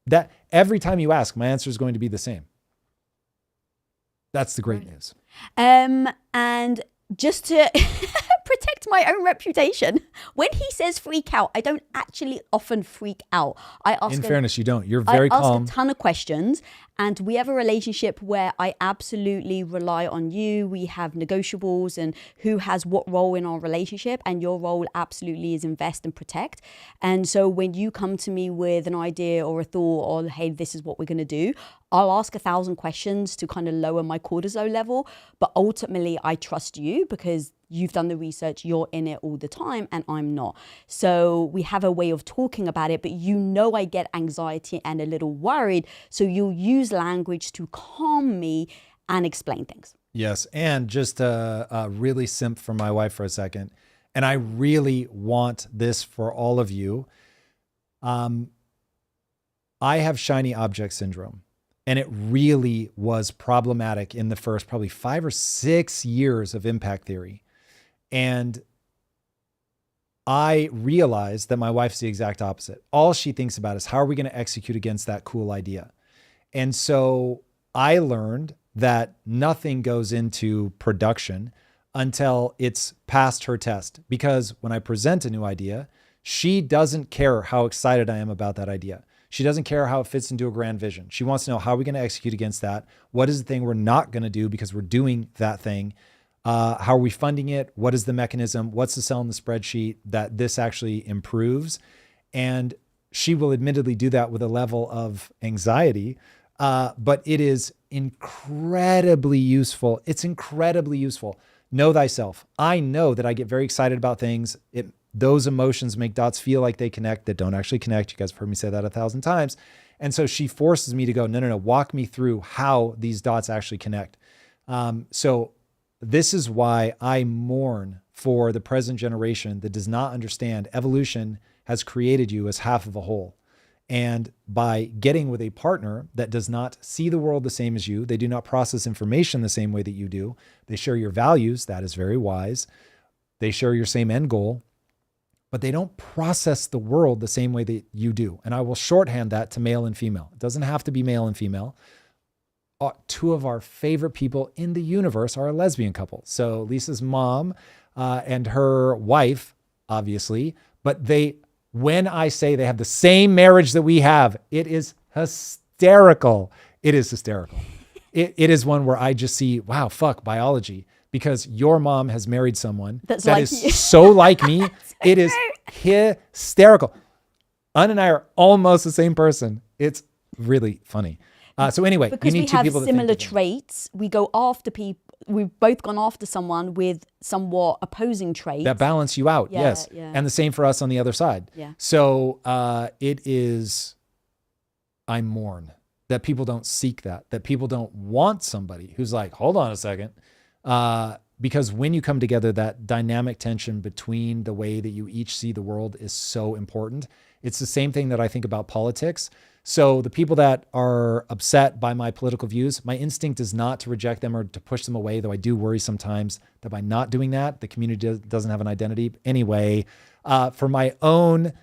that every time you ask, my answer is going to be the same. That's the great news. And just to protect my own reputation, when he says freak out, I don't actually often freak out. In fairness, you don't. You're very calm. I ask a ton of questions, and we have a relationship where I absolutely rely on you. We have negotiables and who has what role in our relationship, and your role absolutely is invest and protect. And so when you come to me with an idea or a thought or, hey, this is what we're going to do, I'll ask 1,000 questions to kind of lower my cortisol level. But ultimately, I trust you because you've done the research, you're in it all the time, and I'm not. So we have a way of talking about it, but you know I get anxiety and a little worried. So you'll use language to calm me and explain things. Yes. And just really simp for my wife for a second. And I really want this for all of you. I have shiny object syndrome. And it really was problematic in the first probably 5 or 6 years of impact theory. And I realized that my wife's the exact opposite. All she thinks about is how are we going to execute against that cool idea? And so I learned that nothing goes into production until it's passed her test. Because when I present a new idea, she doesn't care how excited I am about that idea. She doesn't care how it fits into a grand vision. She wants to know how are we going to execute against that? What is the thing we're not going to do because we're doing that thing? How are we funding it? What is the mechanism? What's the cell in the spreadsheet that this actually improves? And she will admittedly do that with a level of anxiety, but it is incredibly useful. It's incredibly useful. Know thyself. I know that I get very excited about things. Those emotions make dots feel like they connect that don't actually connect. You guys have heard me say that 1,000 times. And so she forces me to go, no, walk me through how these dots actually connect. So this is why I mourn for the present generation that does not understand evolution has created you as half of a whole. And by getting with a partner that does not see the world the same as you, they do not process information the same way that you do. They share your values. That is very wise. They share your same end goal, but they don't process the world the same way that you do. And I will shorthand that to male and female. It doesn't have to be male and female. two of our favorite people in the universe are a lesbian couple. So Lisa's mom and her wife, obviously, but when I say they have the same marriage that we have, it is hysterical. It is hysterical. It is one where I just see, wow, fuck biology, because your mom has married someone that like is you. so like me. It is hysterical. Ann and I are almost the same person. It's really funny. So anyway, because you need we two have people that similar think different. traits, we go after people. We've both gone after someone with somewhat opposing traits that balance you out. Yeah, Yes. yeah. And the same for us on the other side. Yeah. So I mourn that people don't seek that people don't want somebody who's like, hold on a second. Because when you come together, that dynamic tension between the way that you each see the world is so important. It's the same thing that I think about politics. So the people that are upset by my political views, my instinct is not to reject them or to push them away, though I do worry sometimes that by not doing that, the community doesn't have an identity. Anyway, for my own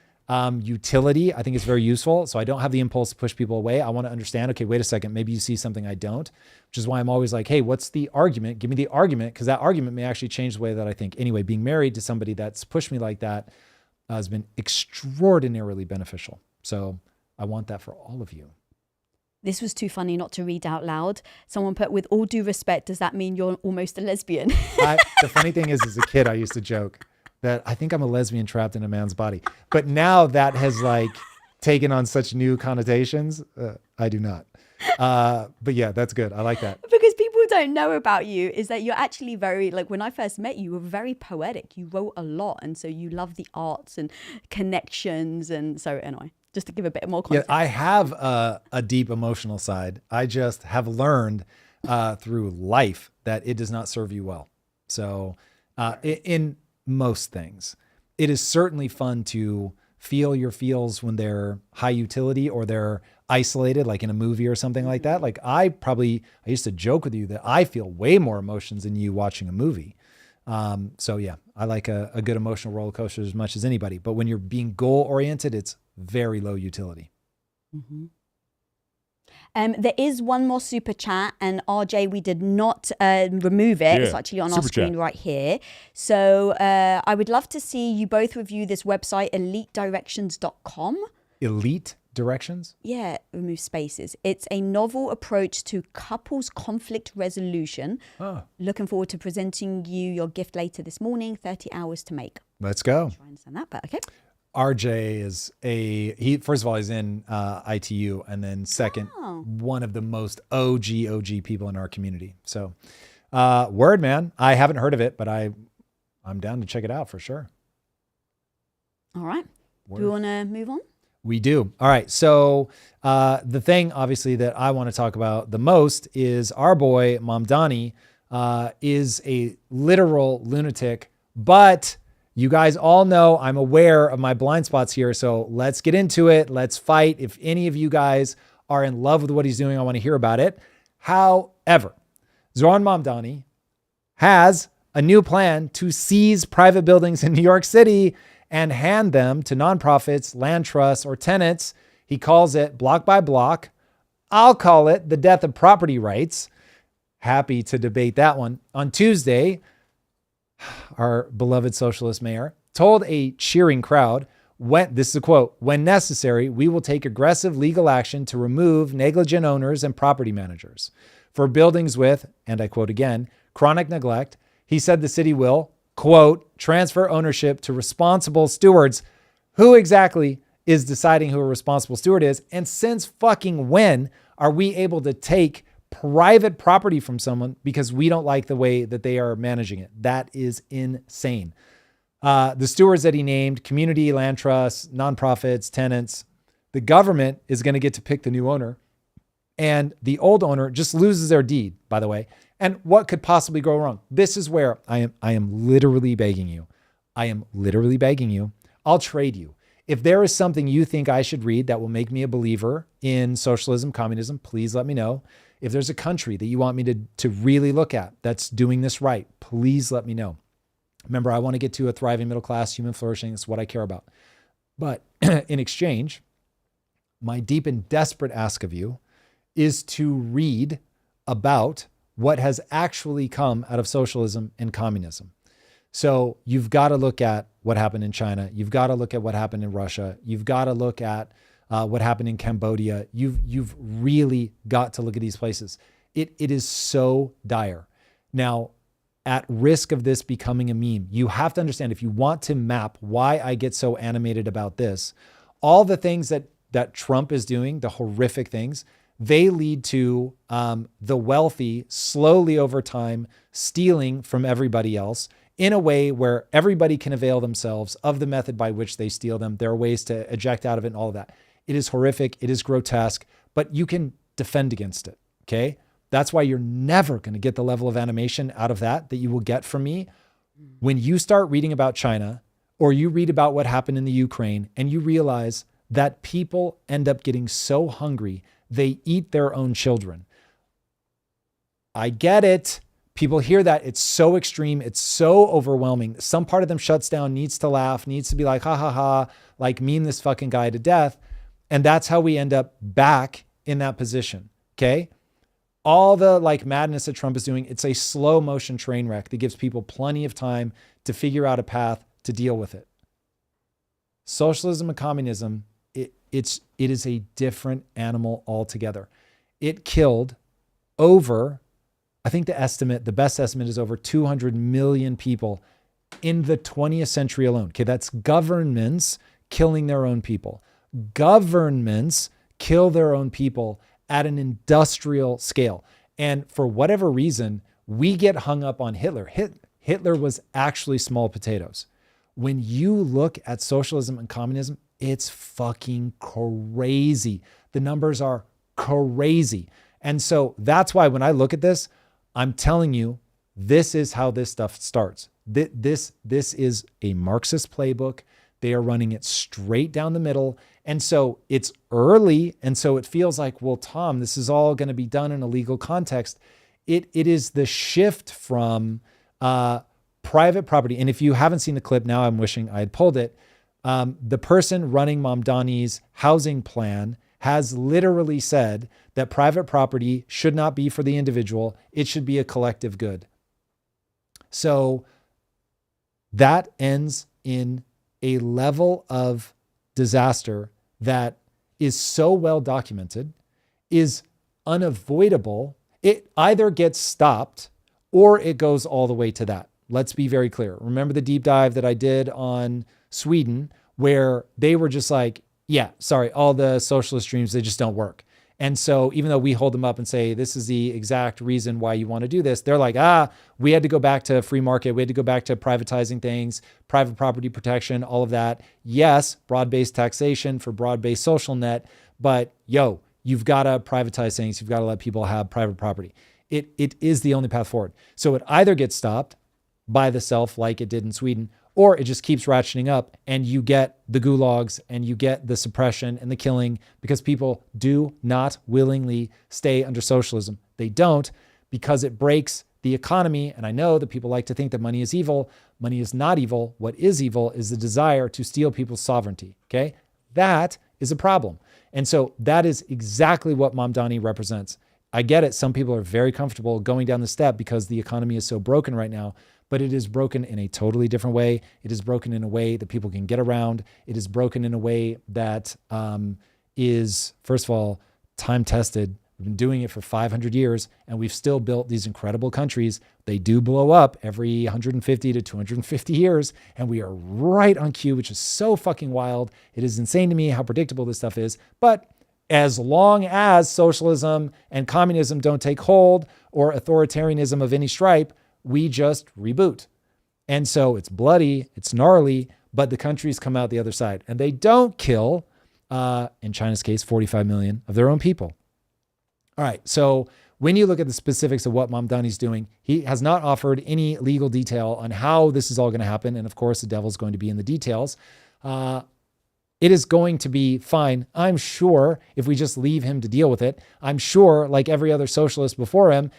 utility, I think it's very useful. So I don't have the impulse to push people away. I want to understand, okay, wait a second, maybe you see something I don't, which is why I'm always like, hey, what's the argument? Give me the argument, because that argument may actually change the way that I think. Anyway, being married to somebody that's pushed me like that has been extraordinarily beneficial. So I want that for all of you. This was too funny not to read out loud. Someone put, with all due respect, does that mean you're almost a lesbian? The funny thing is, as a kid, I used to joke that I think I'm a lesbian trapped in a man's body. But now that has like taken on such new connotations. I do not. But yeah, that's good. I like that. Because people don't know about you is that you're actually very, like when I first met you, you were very poetic. You wrote a lot. And so you love the arts and connections. And so anyway, just to give a bit more context. Yeah, I have a deep emotional side. I just have learned through life that it does not serve you well. So in most things, it is certainly fun to feel your feels when they're high utility or they're isolated, like in a movie or something like that. Like I used to joke with you that I feel way more emotions than you watching a movie. So yeah, I like a good emotional roller coaster as much as anybody, but when you're being goal oriented, it's very low utility. Mm-hmm. There is one more super chat, and RJ, we did not remove it. Yeah. It's actually on our screen right here. So I would love to see you both review this website, elitedirections.com. Elite Directions? Yeah, remove spaces. It's a novel approach to couples conflict resolution. Oh. Looking forward to presenting you your gift later this morning. 30 hours to make. Let's go. Try and send that, but okay. RJ is he first of all, he's in ITU, and then second, one of the most OG people in our community. So word, man. I haven't heard of it, but I'm down to check it out for sure. All right. Word. Do we want to move on? We do. All right. So the thing obviously that I want to talk about the most is our boy Mamdani is a literal lunatic, but you guys all know I'm aware of my blind spots here, so let's get into it. Let's fight. If any of you guys are in love with what he's doing, I want to hear about it. However, Zoran Mamdani has a new plan to seize private buildings in New York City and hand them to nonprofits, land trusts, or tenants. He calls it block by block. I'll call it the death of property rights. Happy to debate that one. On Tuesday, our beloved socialist mayor told a cheering crowd, this is a quote, "When necessary, we will take aggressive legal action to remove negligent owners and property managers. For buildings with," and I quote again, "chronic neglect," he said the city will, quote, "transfer ownership to responsible stewards." Who exactly is deciding who a responsible steward is? And since fucking when are we able to take private property from someone because we don't like the way that they are managing it? That is insane. The stewards that he named, community, land trusts, nonprofits, tenants, the government is going to get to pick the new owner, and the old owner just loses their deed, by the way. And what could possibly go wrong? This is where I am literally begging you. I am literally begging you. I'll trade you. If there is something you think I should read that will make me a believer in socialism, communism, please let me know. If there's a country that you want me to really look at that's doing this right, please let me know. Remember, I want to get to a thriving middle class, human flourishing. It's what I care about. But in exchange, my deep and desperate ask of you is to read about what has actually come out of socialism and communism. So you've got to look at what happened in China. You've got to look at what happened in Russia. You've got to look at what happened in Cambodia. You've really got to look at these places. It is so dire. Now, at risk of this becoming a meme, you have to understand, if you want to map why I get so animated about this, all the things that Trump is doing, the horrific things, they lead to the wealthy slowly over time stealing from everybody else in a way where everybody can avail themselves of the method by which they steal them. There are ways to eject out of it and all of that. It is horrific. It is grotesque, but you can defend against it. Okay. That's why you're never going to get the level of animation out of that you will get from me. When you start reading about China, or you read about what happened in the Ukraine, and you realize that people end up getting so hungry, they eat their own children. I get it. People hear that. It's so extreme. It's so overwhelming. Some part of them shuts down, needs to laugh, needs to be like, ha ha ha, like meme this fucking guy to death. And that's how we end up back in that position. Okay. All the like madness that Trump is doing, it's a slow motion train wreck that gives people plenty of time to figure out a path to deal with it. Socialism and communism, it is a different animal altogether. It killed over, I think the best estimate is over 200 million people in the 20th century alone. Okay, that's governments killing their own people. Governments kill their own people at an industrial scale. And for whatever reason, we get hung up on Hitler. Hitler was actually small potatoes. When you look at socialism and communism, it's fucking crazy. The numbers are crazy. And so that's why when I look at this, I'm telling you, this is how this stuff starts. This is a Marxist playbook. They are running it straight down the middle. And so it's early. And so it feels like, well, Tom, this is all going to be done in a legal context. It is the shift from private property. And if you haven't seen the clip, now I'm wishing I had pulled it. The person running Mamdani's housing plan has literally said that private property should not be for the individual. It should be a collective good. So that ends in a level of disaster that is so well documented, is unavoidable. It either gets stopped or it goes all the way to that. Let's be very clear. Remember the deep dive that I did on Sweden, where they were just like, yeah, sorry, all the socialist dreams, they just don't work. And so even though we hold them up and say, this is the exact reason why you want to do this, they're like, we had to go back to free market. We had to go back to privatizing things, private property protection, all of that. Yes, broad-based taxation for broad-based social net, but you've got to privatize things. You've got to let people have private property. It is the only path forward. So it either gets stopped by the self like it did in Sweden, or it just keeps ratcheting up and you get the gulags and you get the suppression and the killing because people do not willingly stay under socialism. They don't, because it breaks the economy. And I know that people like to think that money is evil. Money is not evil. What is evil is the desire to steal people's sovereignty. Okay. That is a problem. And so that is exactly what Mamdani represents. I get it. Some people are very comfortable going down the step because the economy is so broken right now. But it is broken in a totally different way. It is broken in a way that people can get around. It is broken in a way that is, first of all, time tested. We've been doing it for 500 years, and we've still built these incredible countries. They do blow up every 150 to 250 years, and we are right on cue, which is so fucking wild. It is insane to me how predictable this stuff is. But as long as socialism and communism don't take hold, or authoritarianism of any stripe, we just reboot. And so it's bloody, it's gnarly, but the countries come out the other side and they don't kill, in China's case, 45 million of their own people. All right. So when you look at the specifics of what Mamdani's doing, he has not offered any legal detail on how this is all going to happen. And of course, the devil's going to be in the details. It is going to be fine, I'm sure, if we just leave him to deal with it. I'm sure, like every other socialist before him,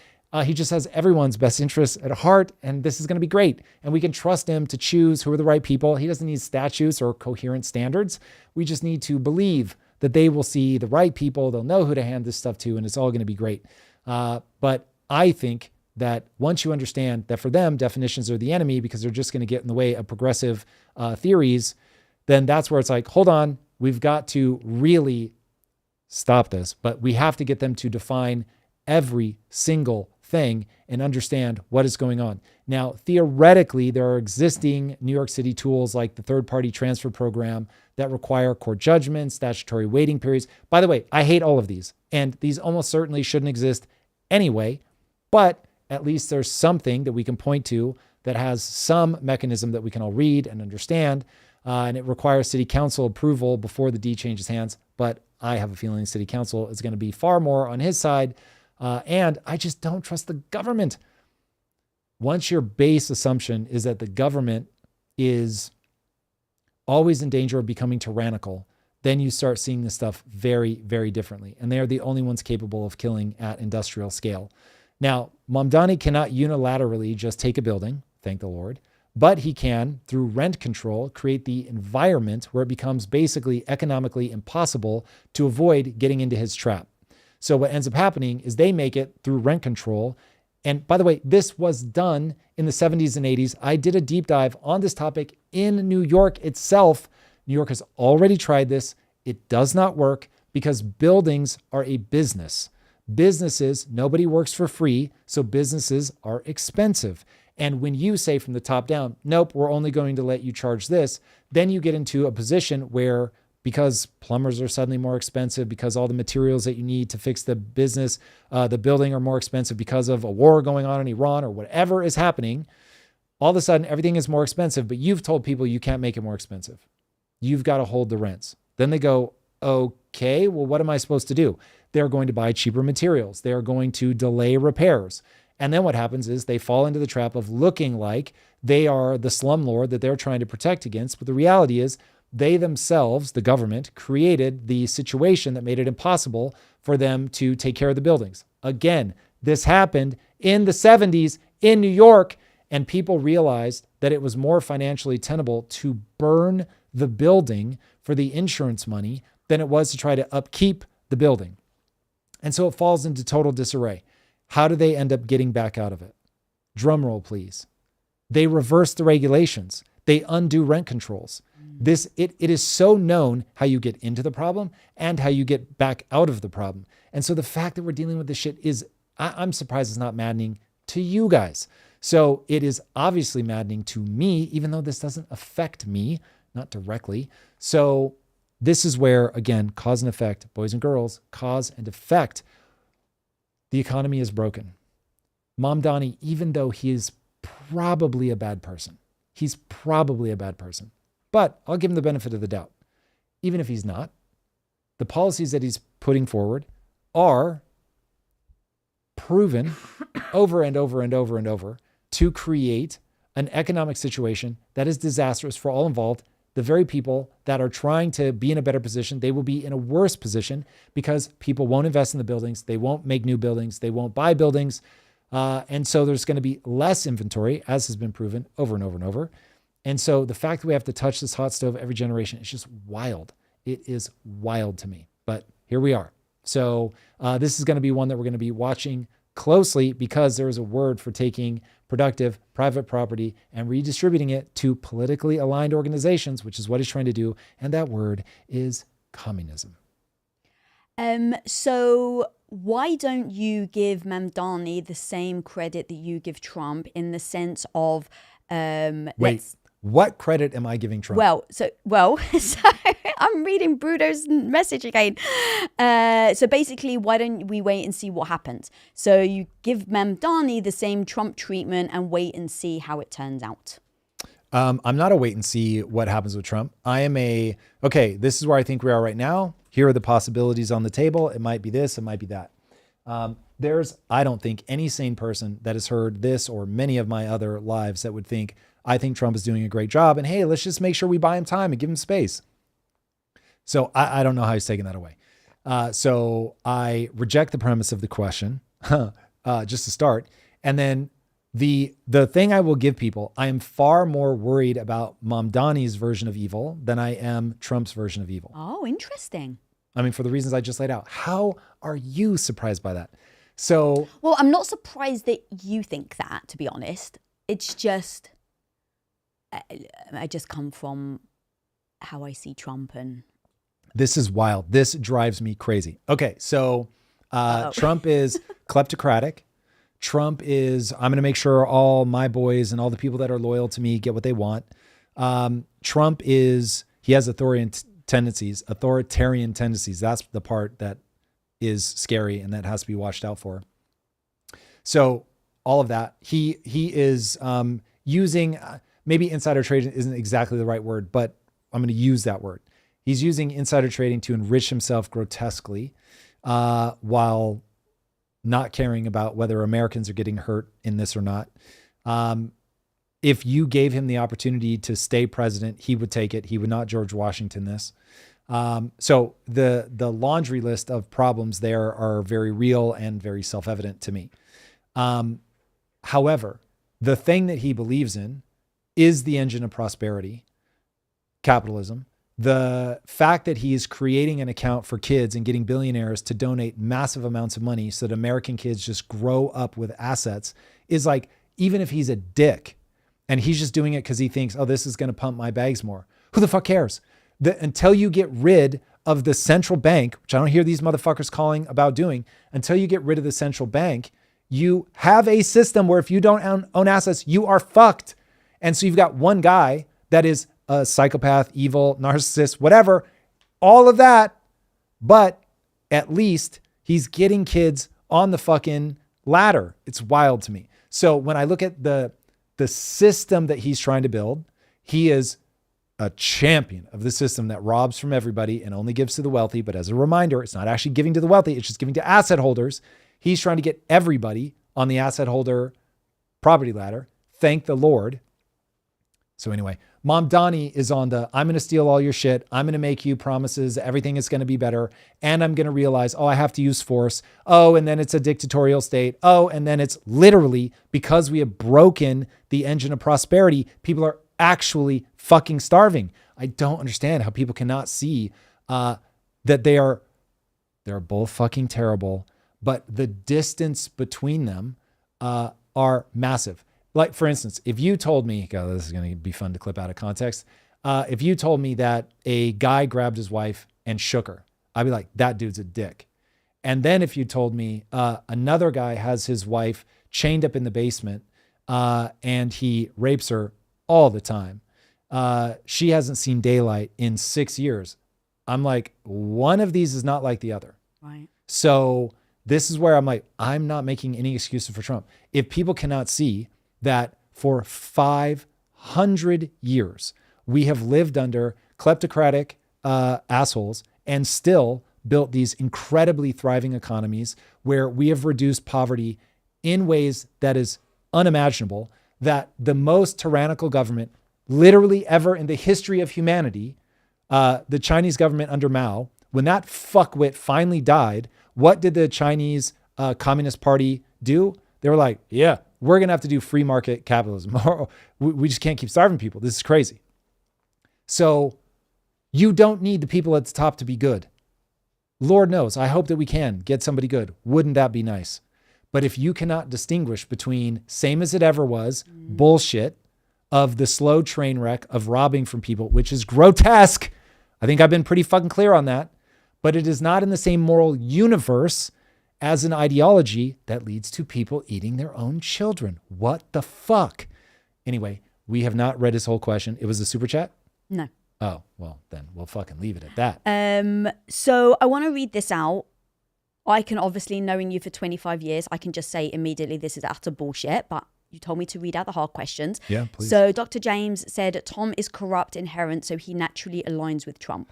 he just has everyone's best interests at heart, and this is going to be great. And we can trust him to choose who are the right people. He doesn't need statutes or coherent standards. We just need to believe that they will see the right people. They'll know who to hand this stuff to, and it's all going to be great. But I think that once you understand that for them, definitions are the enemy because they're just going to get in the way of progressive theories, then that's where it's like, hold on, we've got to really stop this, but we have to get them to define every single thing and understand what is going on. Now, theoretically, there are existing New York City tools like the third-party transfer program that require court judgments, statutory waiting periods. By the way, I hate all of these, and these almost certainly shouldn't exist anyway, but at least there's something that we can point to that has some mechanism that we can all read and understand, and it requires city council approval before the deed changes hands, but I have a feeling city council is going to be far more on his side, and I just don't trust the government. Once your base assumption is that the government is always in danger of becoming tyrannical, then you start seeing this stuff very, very differently. And they are the only ones capable of killing at industrial scale. Now, Mamdani cannot unilaterally just take a building, thank the Lord, but he can, through rent control, create the environment where it becomes basically economically impossible to avoid getting into his trap. So what ends up happening is they make it through rent control. And by the way, this was done in the 70s and 80s. I did a deep dive on this topic in New York itself. New York has already tried this. It does not work because buildings are a business. Businesses, nobody works for free, so businesses are expensive. And when you say from the top down, nope, we're only going to let you charge this, then you get into a position where because plumbers are suddenly more expensive, because all the materials that you need to fix the business, the building are more expensive because of a war going on in Iran or whatever is happening, all of a sudden everything is more expensive, but you've told people you can't make it more expensive. You've got to hold the rents. Then they go, okay, well, what am I supposed to do? They're going to buy cheaper materials. They're going to delay repairs. And then what happens is they fall into the trap of looking like they are the slumlord that they're trying to protect against. But the reality is they themselves, the government, created the situation that made it impossible for them to take care of the buildings. Again, this happened in the 70s in New York, and people realized that it was more financially tenable to burn the building for the insurance money than it was to try to upkeep the building. And so it falls into total disarray. How do they end up getting back out of it? Drum roll, please. They reverse the regulations. They undo rent controls. It is so known how you get into the problem and how you get back out of the problem. And so the fact that we're dealing with this shit is, I'm surprised it's not maddening to you guys. So it is obviously maddening to me, even though this doesn't affect me, not directly. So this is where, again, cause and effect, boys and girls, cause and effect. The economy is broken. Mamdani, even though he is probably a bad person, but I'll give him the benefit of the doubt. Even if he's not, the policies that he's putting forward are proven over and over and over and over to create an economic situation that is disastrous for all involved. The very people that are trying to be in a better position, they will be in a worse position because people won't invest in the buildings. They won't make new buildings. They won't buy buildings. And so there's going to be less inventory, as has been proven over and over and over. And so the fact that we have to touch this hot stove every generation is just wild. It is wild to me, but here we are. So this is going to be one that we're going to be watching closely because there is a word for taking productive private property and redistributing it to politically aligned organizations, which is what he's trying to do. And that word is communism. So why don't you give Mamdani the same credit that you give Trump in the sense of, what credit am I giving Trump? So I'm reading Bruto's message again. So basically, why don't we wait and see what happens? So you give Mamdani the same Trump treatment and wait and see how it turns out. I'm not a wait and see what happens with Trump. I am okay, this is where I think we are right now. Here are the possibilities on the table. It might be this, it might be that. I don't think any sane person that has heard this or many of my other lives that would think, I think Trump is doing a great job. And hey, let's just make sure we buy him time and give him space. So I don't know how he's taking that away. So I reject the premise of the question, just to start. And then the thing I will give people, I am far more worried about Mamdani's version of evil than I am Trump's version of evil. Oh, interesting. I mean, for the reasons I just laid out. How are you surprised by that? So, well, I'm not surprised that you think that, to be honest. It's just, I just come from how I see Trump, and this is wild. This drives me crazy. Okay, so Trump is kleptocratic. Trump is, I'm going to make sure all my boys and all the people that are loyal to me get what they want. Trump is, he has authoritarian tendencies. That's the part that is scary and that has to be watched out for. So all of that, he is using, maybe insider trading isn't exactly the right word, but I'm going to use that word. He's using insider trading to enrich himself grotesquely, while not caring about whether Americans are getting hurt in this or not. If you gave him the opportunity to stay president, he would take it. He would not George Washington this. So the laundry list of problems there are very real and very self-evident to me. However, the thing that he believes in is the engine of prosperity, capitalism. The fact that he is creating an account for kids and getting billionaires to donate massive amounts of money so that American kids just grow up with assets is like, even if he's a dick and he's just doing it because he thinks, oh, this is going to pump my bags more. Who the fuck cares? Until you get rid of the central bank, which I don't hear these motherfuckers calling about doing, until you get rid of the central bank, you have a system where if you don't own assets, you are fucked. And so you've got one guy that is a psychopath, evil, narcissist, whatever, all of that. But at least he's getting kids on the fucking ladder. It's wild to me. So when I look at the system that he's trying to build, he is a champion of the system that robs from everybody and only gives to the wealthy. But as a reminder, it's not actually giving to the wealthy. It's just giving to asset holders. He's trying to get everybody on the asset holder property ladder. Thank the Lord. So anyway, Mamdani is on the, I'm going to steal all your shit. I'm going to make you promises. Everything is going to be better. And I'm going to realize, oh, I have to use force. Oh, and then it's a dictatorial state. Oh, and then it's literally because we have broken the engine of prosperity. People are actually fucking starving. I don't understand how people cannot see that they're both fucking terrible, but the distance between them are massive. Like, for instance, if you told me, God, this is going to be fun to clip out of context. If you told me that a guy grabbed his wife and shook her, I'd be like, that dude's a dick. And then if you told me another guy has his wife chained up in the basement and he rapes her all the time, she hasn't seen daylight in 6 years, I'm like, one of these is not like the other. Right. So this is where I'm like, I'm not making any excuses for Trump. If people cannot see that for 500 years, we have lived under kleptocratic assholes and still built these incredibly thriving economies where we have reduced poverty in ways that is unimaginable, that the most tyrannical government literally ever in the history of humanity, the Chinese government under Mao, when that fuckwit finally died, what did the Chinese Communist Party do? They were like, yeah, we're going to have to do free market capitalism. We just can't keep starving people. This is crazy. So you don't need the people at the top to be good. Lord knows, I hope that we can get somebody good. Wouldn't that be nice? But if you cannot distinguish between same as it ever was, bullshit of the slow train wreck of robbing from people, which is grotesque. I think I've been pretty fucking clear on that. But it is not in the same moral universe as an ideology that leads to people eating their own children. What the fuck? Anyway, we have not read his whole question. It was a super chat? No. Oh, well, then we'll fucking leave it at that. So I want to read this out. I can obviously, knowing you for 25 years, I can just say immediately this is utter bullshit, but you told me to read out the hard questions. Yeah, please. So Dr. James said, Tom is corrupt inherent, so he naturally aligns with Trump.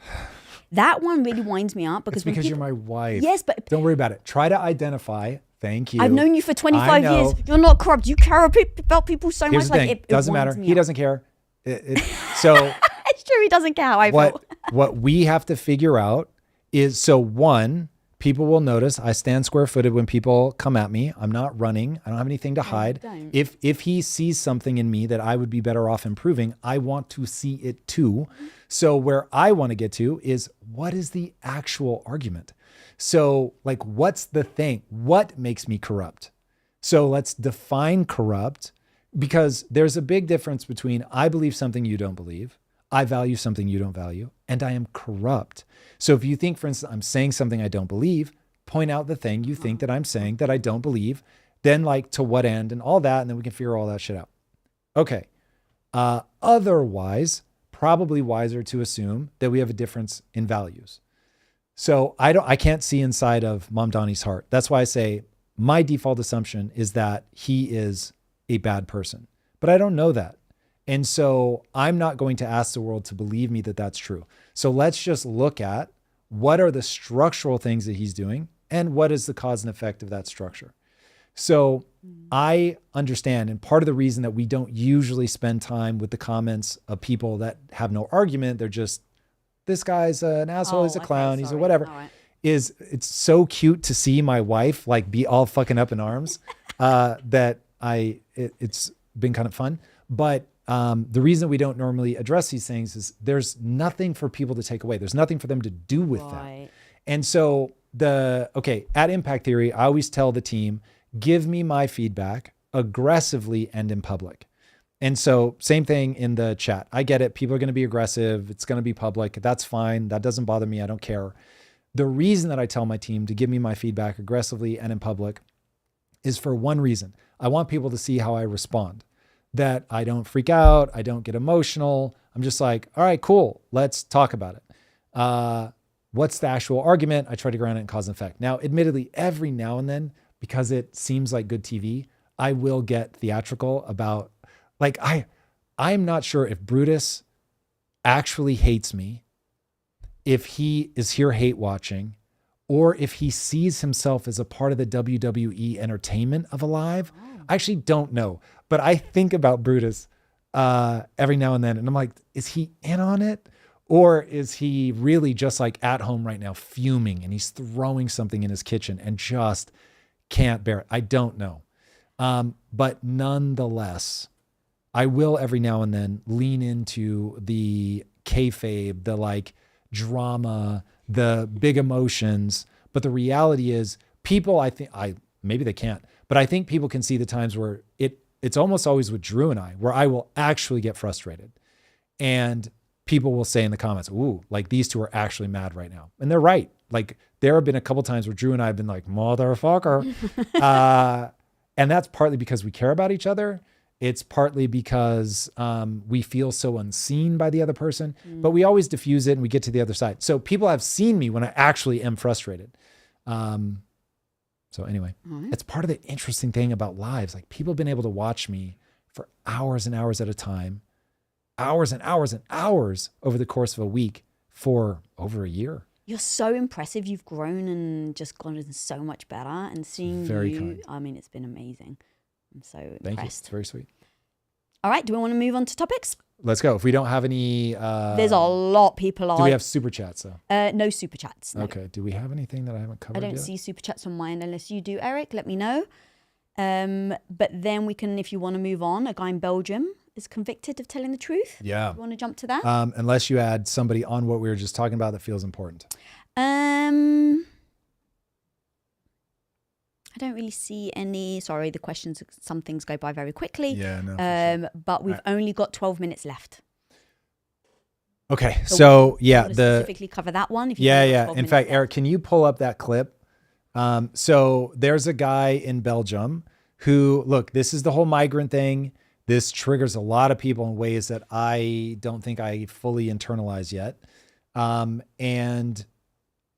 That one really winds me up because you're my wife. Yes, but don't worry about it. Try to identify. Thank you. I've known you for 25 years. You're not corrupt. You care about people so Here's much. The thing. It doesn't matter. He doesn't care. So it's true. He doesn't care how I feel. What we have to figure out is, so one, people will notice I stand square-footed when people come at me. I'm not running. I don't have anything to hide. If he sees something in me that I would be better off improving, I want to see it too. So where I want to get to is, what is the actual argument? So like, what's the thing? What makes me corrupt? So let's define corrupt, because there's a big difference between I believe something you don't believe, I value something you don't value, and I am corrupt. So if you think, for instance, I'm saying something I don't believe, point out the thing you think that I'm saying that I don't believe, then like to what end and all that, and then we can figure all that shit out. Okay. Otherwise, probably wiser to assume that we have a difference in values. So I can't see inside of Mamdani's heart. That's why I say my default assumption is that he is a bad person, but I don't know that. And so I'm not going to ask the world to believe me that that's true. So let's just look at what are the structural things that he's doing and what is the cause and effect of that structure. So I understand. And part of the reason that we don't usually spend time with the comments of people that have no argument, they're just, this guy's an asshole, he's a clown, he's a whatever, is it's so cute to see my wife like be all fucking up in arms that it's been kind of fun. But the reason we don't normally address these things is there's nothing for people to take away. There's nothing for them to do with that. And so at Impact Theory, I always tell the team, give me my feedback aggressively and in public. And so same thing in the chat. I get it. People are going to be aggressive. It's going to be public. That's fine. That doesn't bother me. I don't care. The reason that I tell my team to give me my feedback aggressively and in public is for one reason. I want people to see how I respond, that I don't freak out. I don't get emotional. I'm just like, all right, cool. Let's talk about it. What's the actual argument? I try to ground it in cause and effect. Now, admittedly, every now and then, because it seems like good TV, I will get theatrical about, like, I'm not sure if Brutus actually hates me, if he is here hate watching, or if he sees himself as a part of the WWE entertainment of Alive. I actually don't know, but I think about Brutus every now and then, and I'm like, is he in on it? Or is he really just like at home right now fuming and he's throwing something in his kitchen and just can't bear it? I don't know. But nonetheless, I will every now and then lean into the kayfabe, the like drama, the big emotions. But the reality is people, maybe they can't, but I think people can see the times where it's almost always with Drew and I, where I will actually get frustrated. And people will say in the comments, ooh, like these two are actually mad right now. And they're right. Like there have been a couple times where Drew and I have been like, motherfucker. And that's partly because we care about each other. It's partly because we feel so unseen by the other person, but we always diffuse it and we get to the other side. So people have seen me when I actually am frustrated. So anyway, it's part of the interesting thing about lives. Like people have been able to watch me for hours and hours at a time, hours and hours and hours over the course of a week for over a year. You're so impressive. You've grown and just gotten so much better. And seeing you, kind. I mean, it's been amazing. I'm so impressed. Thank you. It's very sweet. All right. Do we want to move on to topics? Let's go. If we don't have any... There's a lot people are... Do we have super chats though? No super chats. No. Okay. Do we have anything that I haven't covered I don't yet? see super chats on mine unless you do, Eric. Let me know. But then we can, if you want to move on, a guy in Belgium is convicted of telling the truth. Yeah. You want to jump to that? Unless you add somebody on what we were just talking about that feels important. I don't really see any. Sorry, the questions, some things go by very quickly. Yeah, no. Sure. But we've only got 12 minutes left. Okay, so yeah, specifically cover that one. If you In fact, Eric, can you pull up that clip? So there's a guy in Belgium who, look, this is the whole migrant thing. This triggers a lot of people in ways that I don't think I fully internalize yet. And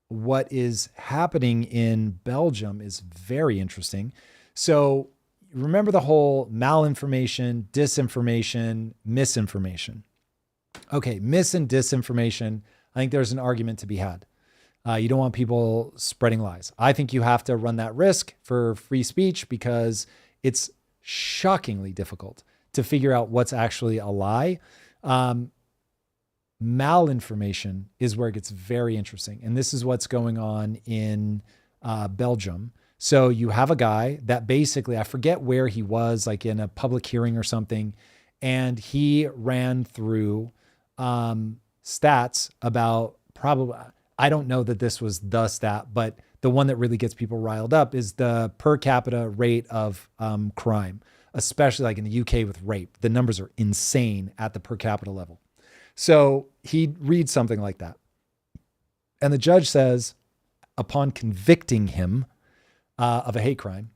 what is happening in Belgium is very interesting. So remember the whole malinformation, disinformation, misinformation. Okay, mis and disinformation, I think there's an argument to be had. You don't want people spreading lies. I think you have to run that risk for free speech because it's shockingly difficult to figure out what's actually a lie. Malinformation is where it gets very interesting. And this is what's going on in Belgium. So you have a guy that basically, I forget where he was, like in a public hearing or something, and he ran through stats about probably, I don't know that this was the stat, but the one that really gets people riled up is the per capita rate of crime, especially like in the UK with rape. The numbers are insane at the per capita level. So he reads something like that. And the judge says, upon convicting him of a hate crime,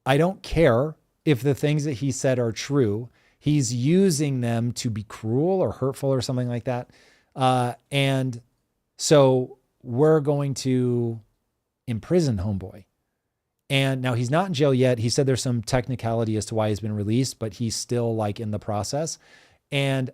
I don't care if the things that he said are true. He's using them to be cruel or hurtful or something like that. And so we're going to imprison homeboy. And now he's not in jail yet. He said there's some technicality as to why he's been released, but he's still like in the process. And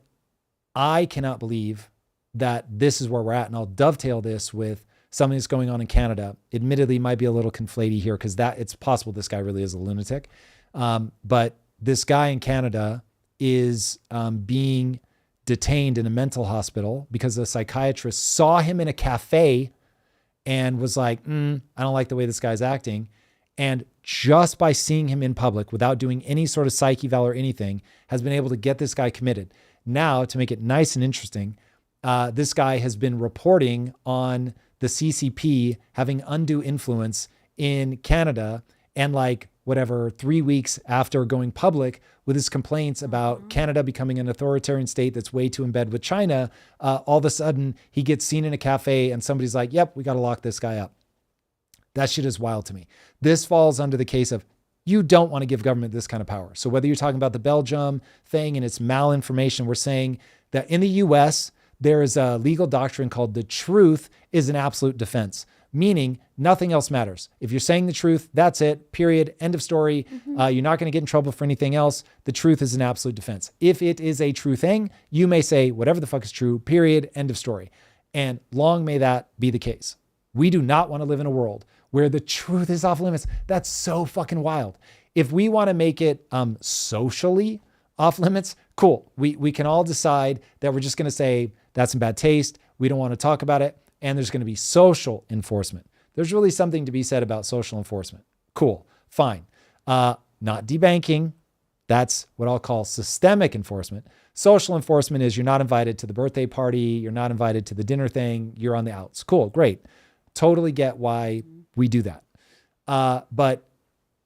I cannot believe that this is where we're at. And I'll dovetail this with something that's going on in Canada. Admittedly, might be a little conflaty here because it's possible this guy really is a lunatic. But this guy in Canada is being detained in a mental hospital because a psychiatrist saw him in a cafe and was like, I don't like the way this guy's acting. And just by seeing him in public without doing any sort of psych eval or anything, has been able to get this guy committed. Now, to make it nice and interesting, this guy has been reporting on the CCP having undue influence in Canada, and like whatever, 3 weeks after going public with his complaints about Canada becoming an authoritarian state that's way too in bed with China, all of a sudden he gets seen in a cafe and somebody's like, yep, we got to lock this guy up. That shit is wild to me. This falls under the case of you don't want to give government this kind of power. So whether you're talking about the Belgium thing and its malinformation, we're saying that in the US, there is a legal doctrine called the truth is an absolute defense, meaning nothing else matters. If you're saying the truth, that's it, period, end of story. You're not going to get in trouble for anything else. The truth is an absolute defense. If it is a true thing, you may say whatever the fuck is true, period, end of story. And long may that be the case. We do not want to live in a world where the truth is off limits. That's so fucking wild. If we want to make it socially off limits, cool. We can all decide that we're just going to say that's in bad taste. We don't want to talk about it. And there's going to be social enforcement. There's really something to be said about social enforcement. Cool. Fine. Not debanking. That's what I'll call systemic enforcement. Social enforcement is you're not invited to the birthday party. You're not invited to the dinner thing. You're on the outs. Cool. Great. Totally get why we do that. But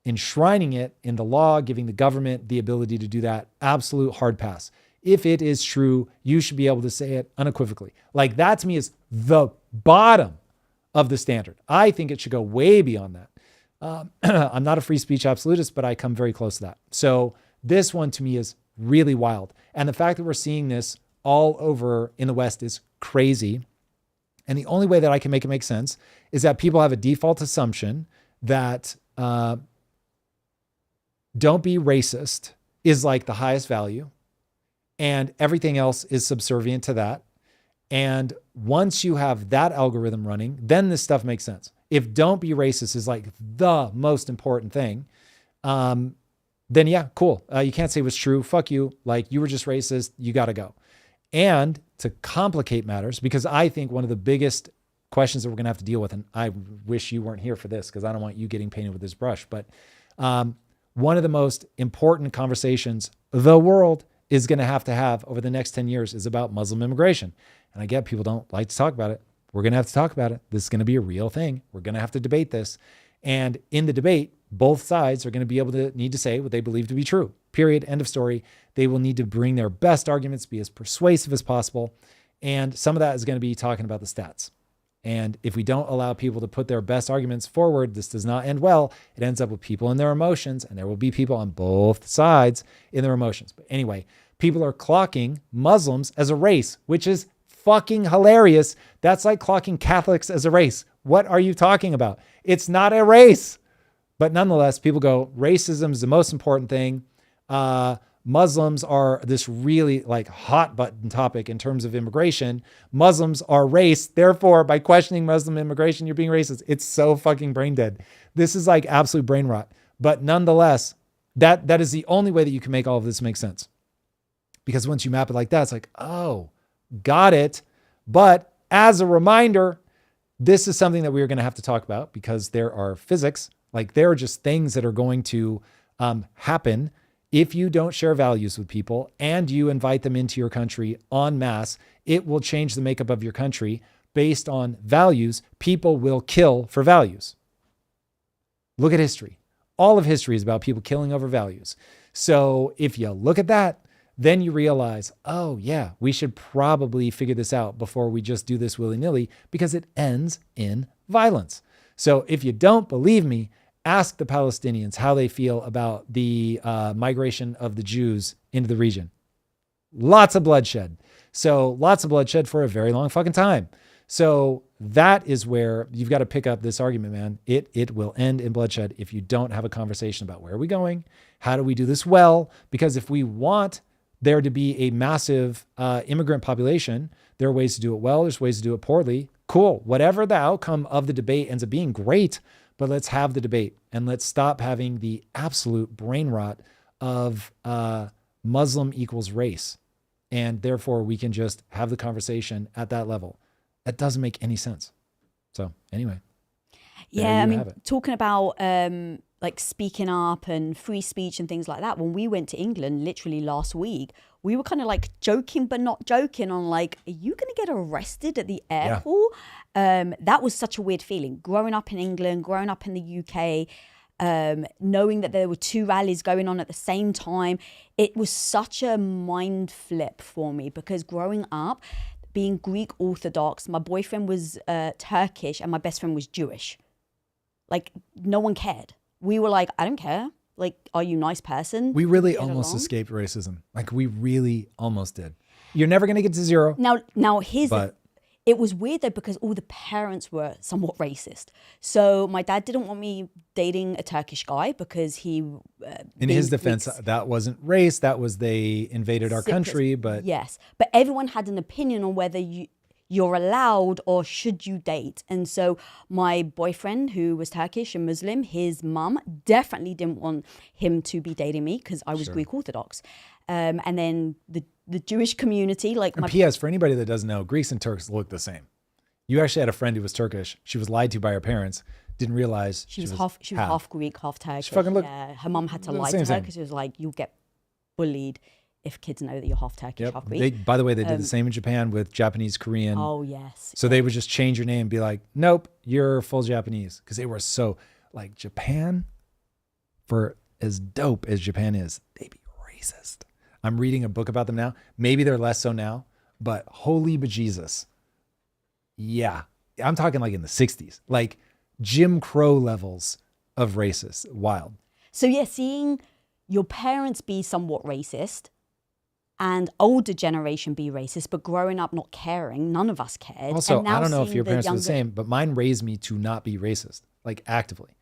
enshrining it in the law, giving the government the ability to do that, absolute hard pass. If it is true, you should be able to say it unequivocally. Like that to me is the bottom of the standard. I think it should go way beyond that. I'm not a free speech absolutist, but I come very close to that. So this one to me is really wild. And the fact that we're seeing this all over in the West is crazy. And the only way that I can make it make sense is that people have a default assumption that don't be racist is like the highest value and everything else is subservient to that. And once you have that algorithm running, then this stuff makes sense. If don't be racist is like the most important thing, then yeah, cool. You can't say it was true. Fuck you. Like you were just racist. You got to go. And to complicate matters, because I think one of the biggest questions that we're going to have to deal with, and I wish you weren't here for this because I don't want you getting painted with this brush, but one of the most important conversations the world is going to have over the next 10 years is about Muslim immigration. And I get people don't like to talk about it. We're going to have to talk about it. This is going to be a real thing. We're going to have to debate this. And in the debate, both sides are going to be able to need to say what they believe to be true. Period. End of story. They will need to bring their best arguments, be as persuasive as possible. And some of that is going to be talking about the stats. And if we don't allow people to put their best arguments forward, this does not end well. It ends up with people in their emotions, and there will be people on both sides in their emotions. But anyway, people are clocking Muslims as a race, which is fucking hilarious. That's like clocking Catholics as a race. What are you talking about? It's not a race. But nonetheless, people go, racism is the most important thing. Muslims are this really like hot button topic in terms of immigration. Muslims are race. Therefore, by questioning Muslim immigration, you're being racist. It's so fucking brain dead. This is like absolute brain rot. But nonetheless, that is the only way that you can make all of this make sense. Because once you map it like that, it's like, oh, got it. But as a reminder, this is something that we're going to have to talk about because there are physics. Like there are just things that are going to happen if you don't share values with people and you invite them into your country en masse. It will change the makeup of your country. based on values, people will kill for values. Look at history. All of history is about people killing over values. So if you look at that, then you realize, oh yeah, we should probably figure this out before we just do this willy-nilly, because it ends in violence. So if you don't believe me, ask the Palestinians how they feel about the migration of the Jews into the region. Lots of bloodshed. So lots of bloodshed for a very long fucking time. So that is where you've got to pick up this argument, man. It will end in bloodshed if you don't have a conversation about where are we going? How do we do this well? Because if we want there to be a massive immigrant population, there are ways to do it well. There's ways to do it poorly. Cool. Whatever the outcome of the debate ends up being, great. But let's have the debate and let's stop having the absolute brain rot of Muslim equals race. And therefore we can just have the conversation at that level. That doesn't make any sense. So anyway. Yeah, I mean, talking about like speaking up and free speech and things like that. When we went to England literally last week, we were kind of like joking, but not joking on like, are you going to get arrested at the airport? Yeah. That was such a weird feeling. Growing up in England, growing up in the UK, knowing that there were 2 rallies going on at the same time. It was such a mind flip for me, because growing up, being Greek Orthodox, my boyfriend was Turkish and my best friend was Jewish. Like, no one cared. We were like, I don't care. Like, are you a nice person? We really almost escaped racism. Like, we really almost did. You're never going to get to 0. Now it was weird though, because all the parents were somewhat racist. So my dad didn't want me dating a Turkish guy because he... in his defense, that wasn't race. That was they invaded our country, but... Yes. But everyone had an opinion on whether you're allowed or should you date. And so my boyfriend, who was Turkish and Muslim, his mum definitely didn't want him to be dating me because I was Greek Orthodox. And then the Jewish community, like my... P.S. for anybody that doesn't know, Greeks and Turks look the same. You actually had a friend who was Turkish. She was lied to by her parents. Didn't realize she was half Greek, half Turkish. She fucking looked, her mum had to lie to her because she was like, you'll get bullied if kids know that you're half Turkish, half Greek. By the way, they did the same in Japan with Japanese, Korean. Oh, yes. So they would just change your name and be like, nope, you're full Japanese. Because they were so, like, Japan, for as dope as Japan is, they be racist. I'm reading a book about them now. Maybe they're less so now, but holy bejesus. Yeah. I'm talking like in the 60s, like Jim Crow levels of racist. Wild. So yeah, seeing your parents be somewhat racist and older generation be racist, but growing up not caring, none of us cared. Also, I don't know if your parents were the same, but mine raised me to not be racist, like actively.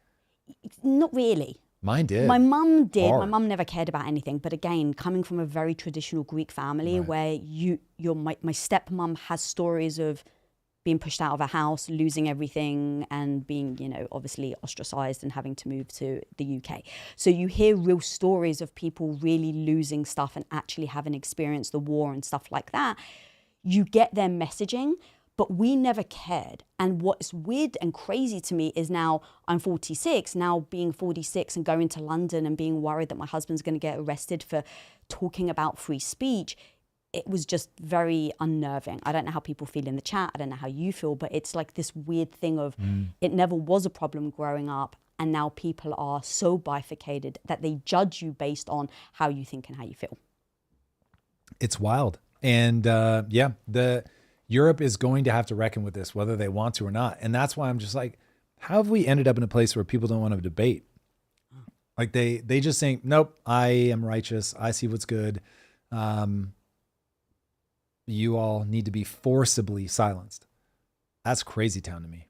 Not really. Mine did. My mum did. My mum never cared about anything. But again, coming from a very traditional Greek family where my stepmom has stories of being pushed out of a house, losing everything, and being, obviously ostracized and having to move to the UK. So you hear real stories of people really losing stuff and actually having experienced the war and stuff like that. You get their messaging, but we never cared. And what's weird and crazy to me is now I'm 46, now being 46 and going to London and being worried that my husband's going to get arrested for talking about free speech. It was just very unnerving. I don't know how people feel in the chat. I don't know how you feel, but it's like this weird thing of it never was a problem growing up. And now people are so bifurcated that they judge you based on how you think and how you feel. It's wild. And Europe is going to have to reckon with this, whether they want to or not. And that's why I'm just like, how have we ended up in a place where people don't want to debate? Like they just think, nope, I am righteous. I see what's good. You all need to be forcibly silenced. That's crazy town to me.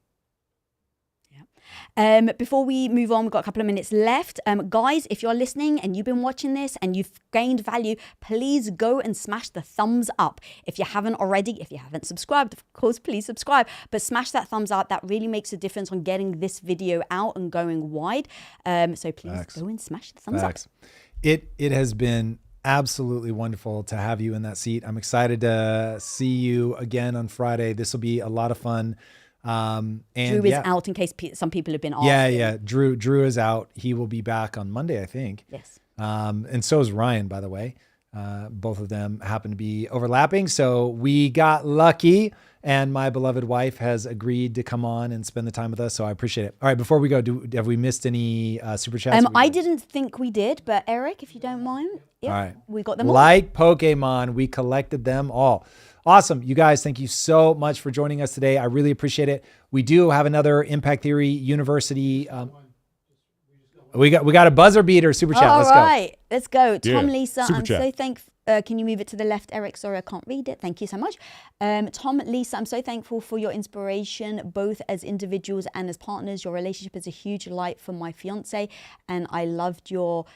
Before we move on, we've got a couple of minutes left. Guys, if you're listening and you've been watching this and you've gained value, please go and smash the thumbs up. If you haven't already, if you haven't subscribed, of course, please subscribe. But smash that thumbs up. That really makes a difference on getting this video out and going wide. So please go and smash the thumbs up. It has been absolutely wonderful to have you in that seat. I'm excited to see you again on Friday. This will be a lot of fun. And Drew is out in case some people have been off. Yeah. Drew is out. He will be back on Monday, I think. Yes. And so is Ryan, by the way. Both of them happen to be overlapping. So we got lucky, and my beloved wife has agreed to come on and spend the time with us. So I appreciate it. All right, before we go, have we missed any super chats? I didn't think we did, but Eric, if you don't mind. Yep, all right. We got them all. Like Pokemon, we collected them all. Awesome. You guys, thank you so much for joining us today. I really appreciate it. We do have another Impact Theory University. We got a buzzer beater super chat. Let's go. Tom, Yeah. Lisa, Super I'm chat. so thankful. Can you move it to the left, Eric? Sorry, I can't read it. Thank you so much. Tom, Lisa, I'm so thankful for your inspiration, both as individuals and as partners. Your relationship is a huge light for my fiance, and I loved your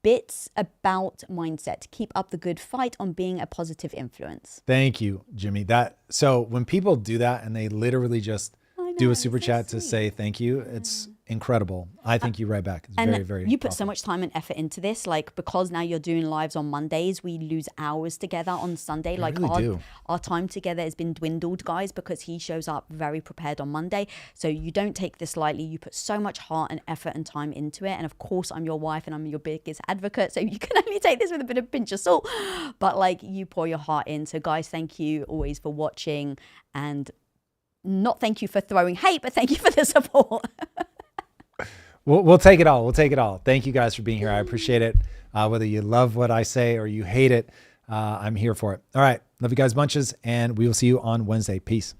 bits about mindset. Keep up the good fight on being a positive influence. Thank you, Jimmy. So when people do that and they literally just do a super chat to say thank you, it's incredible. I thank you right back. It's And very, very you put thoughtful. so much time and effort into this, like, because now you're doing lives on Mondays, we lose hours together on Sunday. Like really our time together has been dwindled, guys, because he shows up very prepared on Monday. So you don't take this lightly. You put so much heart and effort and time into it. And of course, I'm your wife and I'm your biggest advocate. So you can only take this with a bit of pinch of salt, but like, you pour your heart in. So guys, thank you always for watching, and not thank you for throwing hate, but thank you for the support. We'll take it all. We'll take it all. Thank you guys for being here. I appreciate it. Whether you love what I say or you hate it, I'm here for it. All right. Love you guys bunches, and we will see you on Wednesday. Peace.